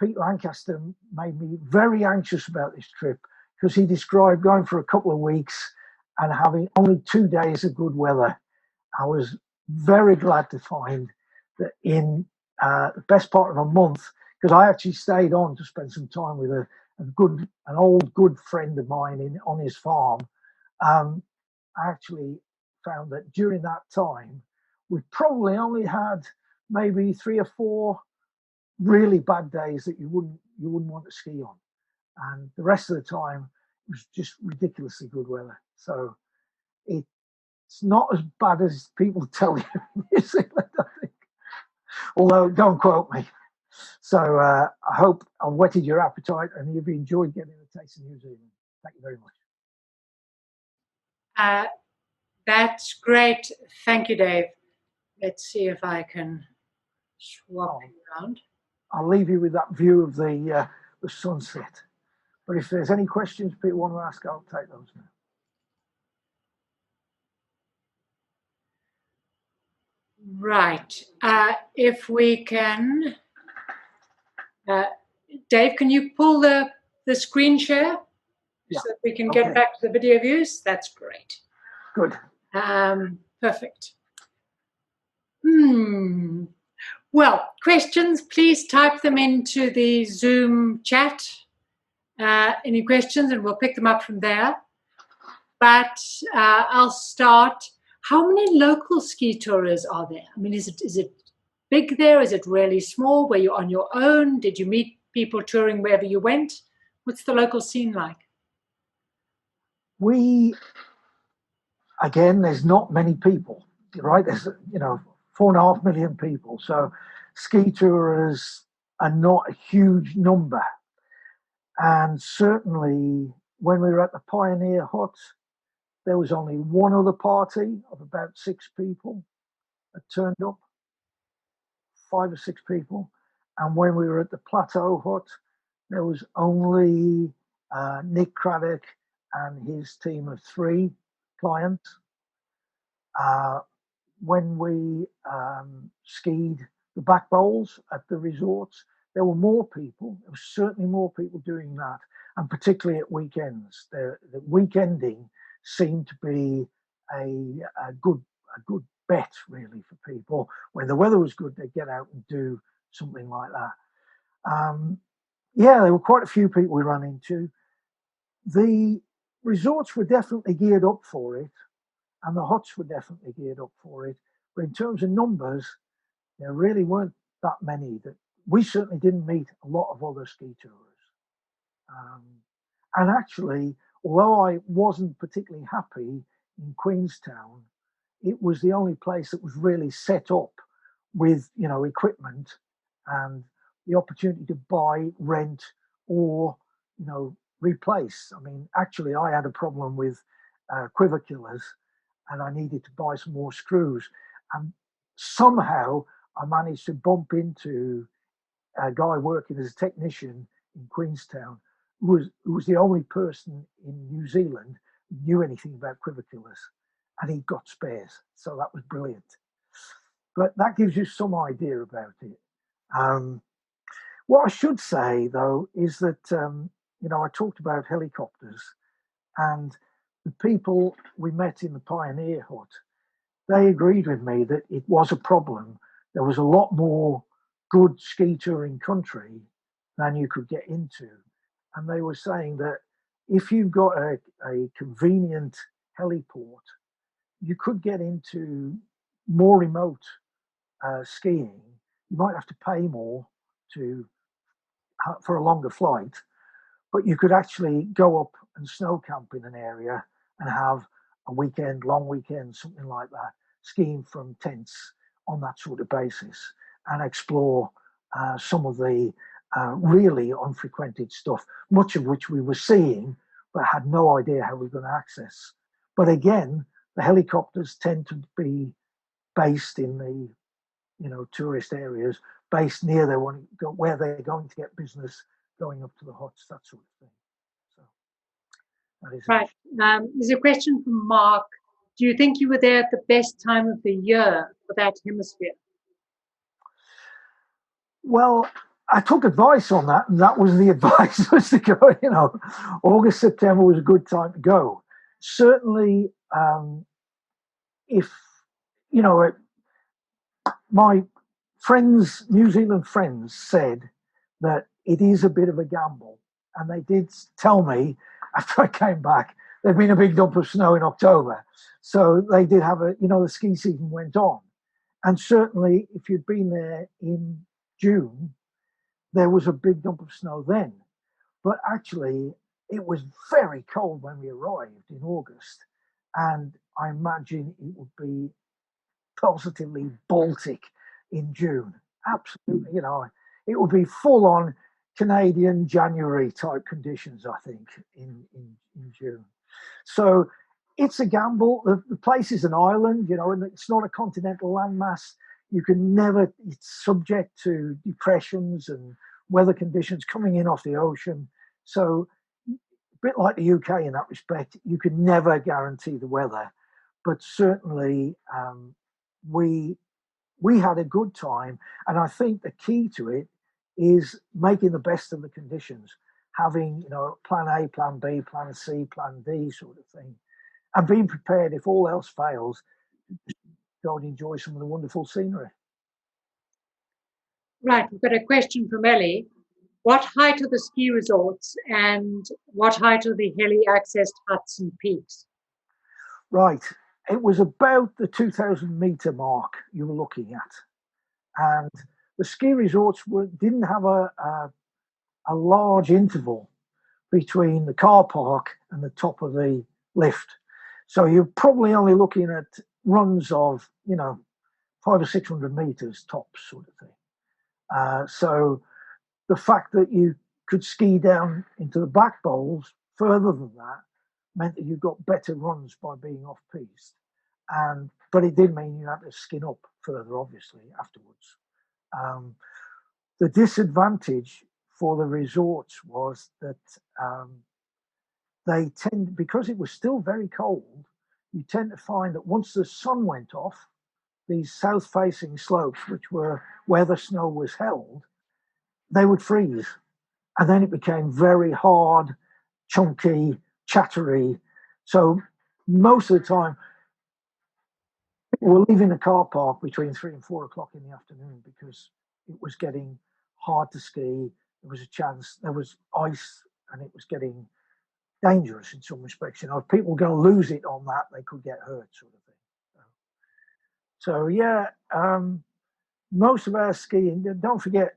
Pete Lancaster made me very anxious about this trip, because he described going for a couple of weeks and having only 2 days of good weather. I was very glad to find that in the best part of a month, because I actually stayed on to spend some time with an old good friend of mine on his farm. I actually found that during that time, we probably only had maybe 3 or 4 really bad days that you wouldn't want to ski on, and the rest of the time it was just ridiculously good weather. So it's not as bad as people tell you in New Zealand, I think. Although, don't quote me. So I hope I've whetted your appetite and you've enjoyed getting a taste of New Zealand. Thank you very much. That's great. Thank you, Dave. Let's see if I can swap around. I'll leave you with that view of the sunset. But if there's any questions people want to ask, I'll take those now. Right. If we can, Dave, can you pull the screen share so that we can get back to the video views? That's great. Good. Perfect. Well, questions, please type them into the Zoom chat. Any questions, and we'll pick them up from there. But I'll start. How many local ski tourers are there? I mean, is it big there? Is it really small? Were you on your own? Did you meet people touring wherever you went? What's the local scene like? Again, there's not many people, right? There's 4.5 million people. So ski tourers are not a huge number. And certainly when we were at the Pioneer Hut, there was only one other party of about 6 people that turned up, 5 or 6 people. And when we were at the Plateau Hut, there was only Nick Craddock and his team of 3 clients. When we skied the back bowls at the resorts, there were more people. There was certainly more people doing that, and particularly at weekends. The weekending seemed to be a good bet, really, for people. When the weather was good, they'd get out and do something like that. There were quite a few people we ran into. The resorts were definitely geared up for it, and the huts were definitely geared up for it. But in terms of numbers, there really weren't that many. That we certainly didn't meet a lot of other ski tours. And actually, although I wasn't particularly happy in Queenstown, it was the only place that was really set up with, you know, equipment and the opportunity to buy, rent, or, you know, replace. I mean, actually, I had a problem with quiver-killers, and I needed to buy some more screws. And somehow I managed to bump into a guy working as a technician in Queenstown, who was the only person in New Zealand who knew anything about quiver killers, and he got spares. So that was brilliant. But that gives you some idea about it. Um, what I should say though is that you know, I talked about helicopters, and the people we met in the Pioneer Hut, they agreed with me that it was a problem. There was a lot more good ski touring country than you could get into. And they were saying that if you've got a convenient heliport, you could get into more remote skiing. You might have to pay more to for a longer flight, but you could actually go up and snow camp in an area and have a weekend, long weekend, something like that, skiing from tents on that sort of basis and explore some of the really unfrequented stuff, much of which we were seeing but had no idea how we were going to access. But again, the helicopters tend to be based in the, you know, tourist areas, based near their one where they're going to get business going up to the huts, that sort of thing. So that is right. There's a question from Mark. Do you think you were there at the best time of the year for that hemisphere? Well, I took advice on that, and that was the advice was to go. You know, August, September was a good time to go. Certainly, if you know, my friends, New Zealand friends, said that it is a bit of a gamble, and they did tell me after I came back there'd been a big dump of snow in October, so they did have a, you know, the ski season went on, and certainly if you'd been there in June, there was a big dump of snow then, but actually it was very cold when we arrived in August, and I imagine it would be positively Baltic in June. Absolutely, you know, it would be full on Canadian January type conditions, I think, in June. So it's a gamble. The place is an island, you know, and it's not a continental landmass. You can never, it's subject to depressions and weather conditions coming in off the ocean. So a bit like the UK in that respect, you can never guarantee the weather, but certainly we we had a good time, and I think the key to it is making the best of the conditions, having, you know, plan A, plan B, plan C, plan D sort of thing, and being prepared if all else fails, go and enjoy some of the wonderful scenery. Right, we've got a question from Ellie. What height are the ski resorts and what height are the heli-accessed huts and peaks? Right, it was about the 2,000 meter mark you were looking at, and the ski resorts didn't have a large interval between the car park and the top of the lift. So you're probably only looking at runs of, you know, 500 or 600 meters tops sort of thing. So the fact that you could ski down into the back bowls further than that meant that you got better runs by being off piste. But it did mean you had to skin up further, obviously, afterwards. The disadvantage for the resorts was that they tend, because it was still very cold, you tend to find that once the sun went off, these south-facing slopes, which were where the snow was held, they would freeze. And then it became very hard, chunky, chattery. So most of the time, we're leaving the car park between 3 and 4 o'clock in the afternoon because it was getting hard to ski. There was a chance, there was ice, and it was getting dangerous in some respects. You know, if people were going to lose it on that, they could get hurt, sort of thing. So yeah, most of our skiing. Don't forget,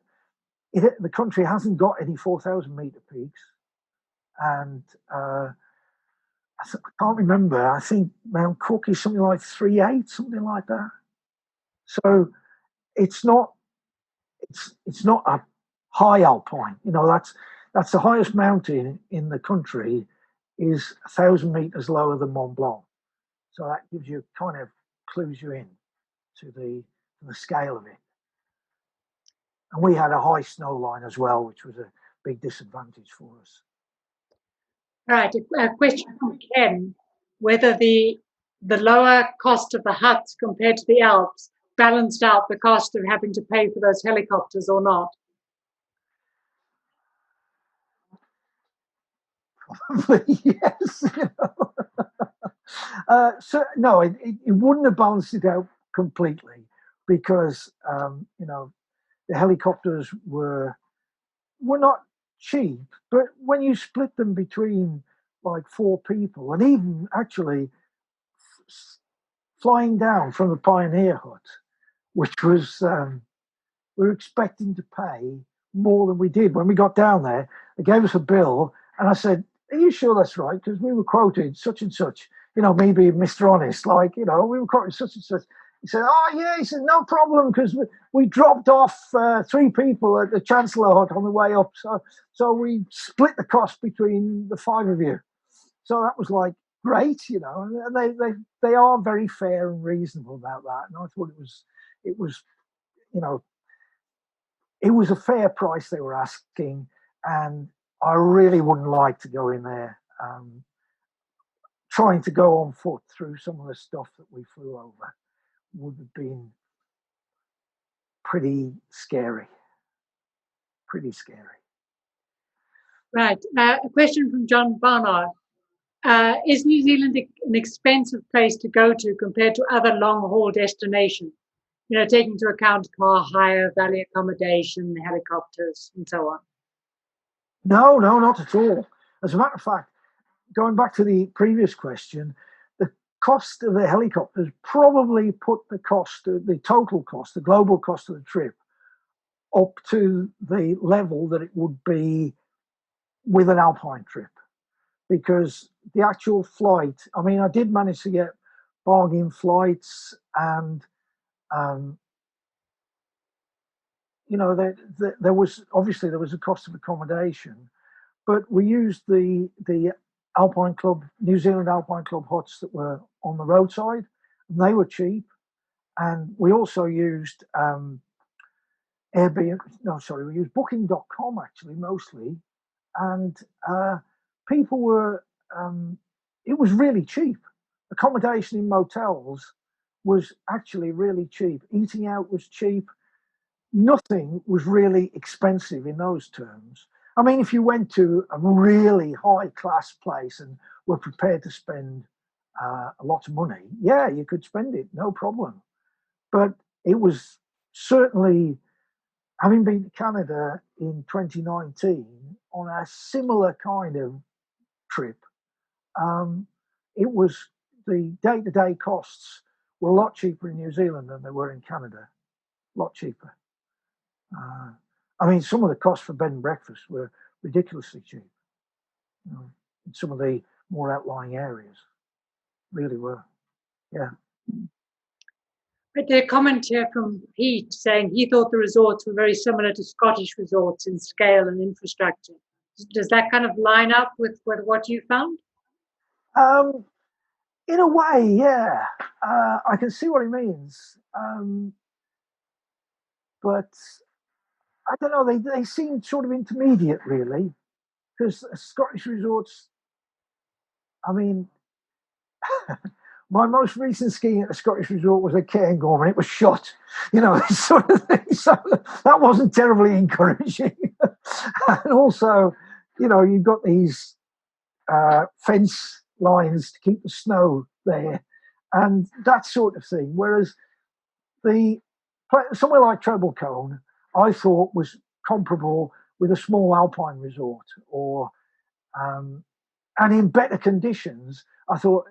the country hasn't got any 4,000 meter peaks. and I can't remember. I think Mount Cook is something like 3.8, something like that. So it's not it's not a high alpine. That's the highest mountain in the country is 1,000 meters lower than Mont Blanc. So that gives you kind of clues you in to the scale of it. And we had a high snow line as well, which was a big disadvantage for us. Right, a question from Ken, whether the lower cost of the huts compared to the Alps balanced out the cost of having to pay for those helicopters or not. Yes. So no, it wouldn't have balanced it out completely because the helicopters were not cheap, but when you split them between like 4 people, and even actually flying down from the Pioneer hut, which was we were expecting to pay more than we did when we got down there. They gave us a bill, and I said, "Are you sure that's right?" Because we were quoted such and such. Me being Mr. Honest, we were quoted such and such. He said, "Oh yeah," he said, "no problem," because we dropped off 3 people at the Chancellor Hut on the way up, so we split the cost between the 5 of you. So that was like great, and they are very fair and reasonable about that. And I thought it was you know it was a fair price they were asking, and I really wouldn't like to go in there trying to go on foot through some of the stuff that we flew over. Would have been pretty scary. Pretty scary. Right. A question from John Barnard. Is New Zealand an expensive place to go to compared to other long-haul destinations? Taking into account car hire, valley accommodation, helicopters, and so on. No, not at all. As a matter of fact, going back to the previous question, the cost of the helicopters probably put the total cost, the global cost of the trip, up to the level that it would be with an alpine trip. Because the actual flight, I did manage to get bargain flights, and there was a cost of accommodation, but we used the Alpine Club, New Zealand Alpine Club huts that were on the roadside, and they were cheap. And we also used Airbnb. No, sorry, we used Booking.com actually mostly, and people were. It was really cheap. Accommodation in motels was actually really cheap. Eating out was cheap. Nothing was really expensive in those terms. If you went to a really high class place and were prepared to spend a lot of money, yeah, you could spend it, no problem. But it was certainly, having been to Canada in 2019 on a similar kind of trip, it was the day-to-day costs were a lot cheaper in New Zealand than they were in Canada. A lot cheaper. Some of the costs for bed and breakfast were ridiculously cheap. In some of the more outlying areas, really were. Yeah. But a comment here from Pete saying he thought the resorts were very similar to Scottish resorts in scale and infrastructure. Does that kind of line up with what you found? In a way, yeah. I can see what he means. But I don't know, they seem sort of intermediate, really, because Scottish resorts, my most recent skiing at a Scottish resort was at Cairngorm, and it was shot, sort of thing. So that wasn't terribly encouraging. And also, you've got these fence lines to keep the snow there, and that sort of thing. Whereas somewhere like Treble Cone, I thought was comparable with a small alpine resort, or and in better conditions. I thought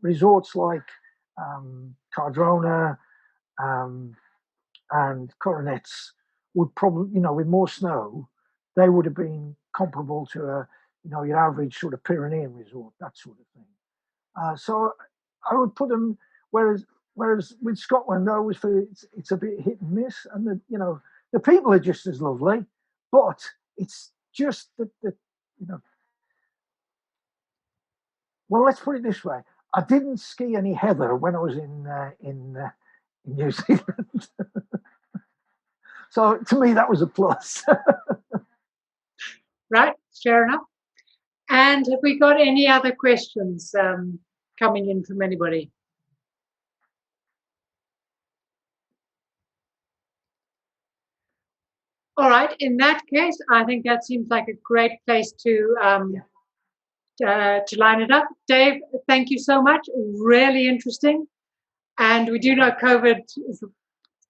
resorts like Cardrona and Coronets would probably, with more snow, they would have been comparable to your average sort of Pyrenean resort, that sort of thing. So I would put them. Whereas with Scotland, I always feel it's a bit hit and miss, and the people are just as lovely, but it's just that well, let's put it this way: I didn't ski any heather when I was in New Zealand, so to me that was a plus. Right, fair enough. And have we got any other questions coming in from anybody? All right, in that case, I think that seems like a great place to line it up. Dave, thank you so much. Really interesting. And we do know COVID is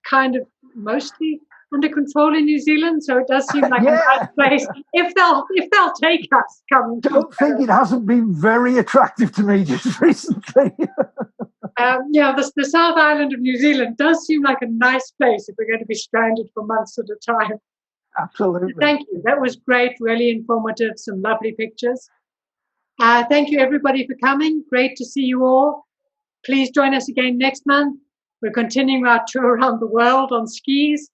kind of mostly under control in New Zealand, so it does seem like a nice place if they'll take us. Don't think it hasn't been very attractive to me just recently. The South Island of New Zealand does seem like a nice place if we're going to be stranded for months at a time. Absolutely. Thank you. That was great, really informative, some lovely pictures. Thank you, everybody, for coming. Great to see you all. Please join us again next month. We're continuing our tour around the world on skis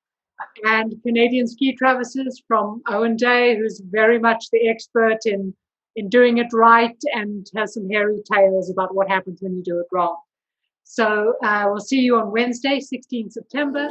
and Canadian ski traverses from Owen Day, who's very much the expert in doing it right and has some hairy tales about what happens when you do it wrong. So we'll see you on Wednesday, 16 September.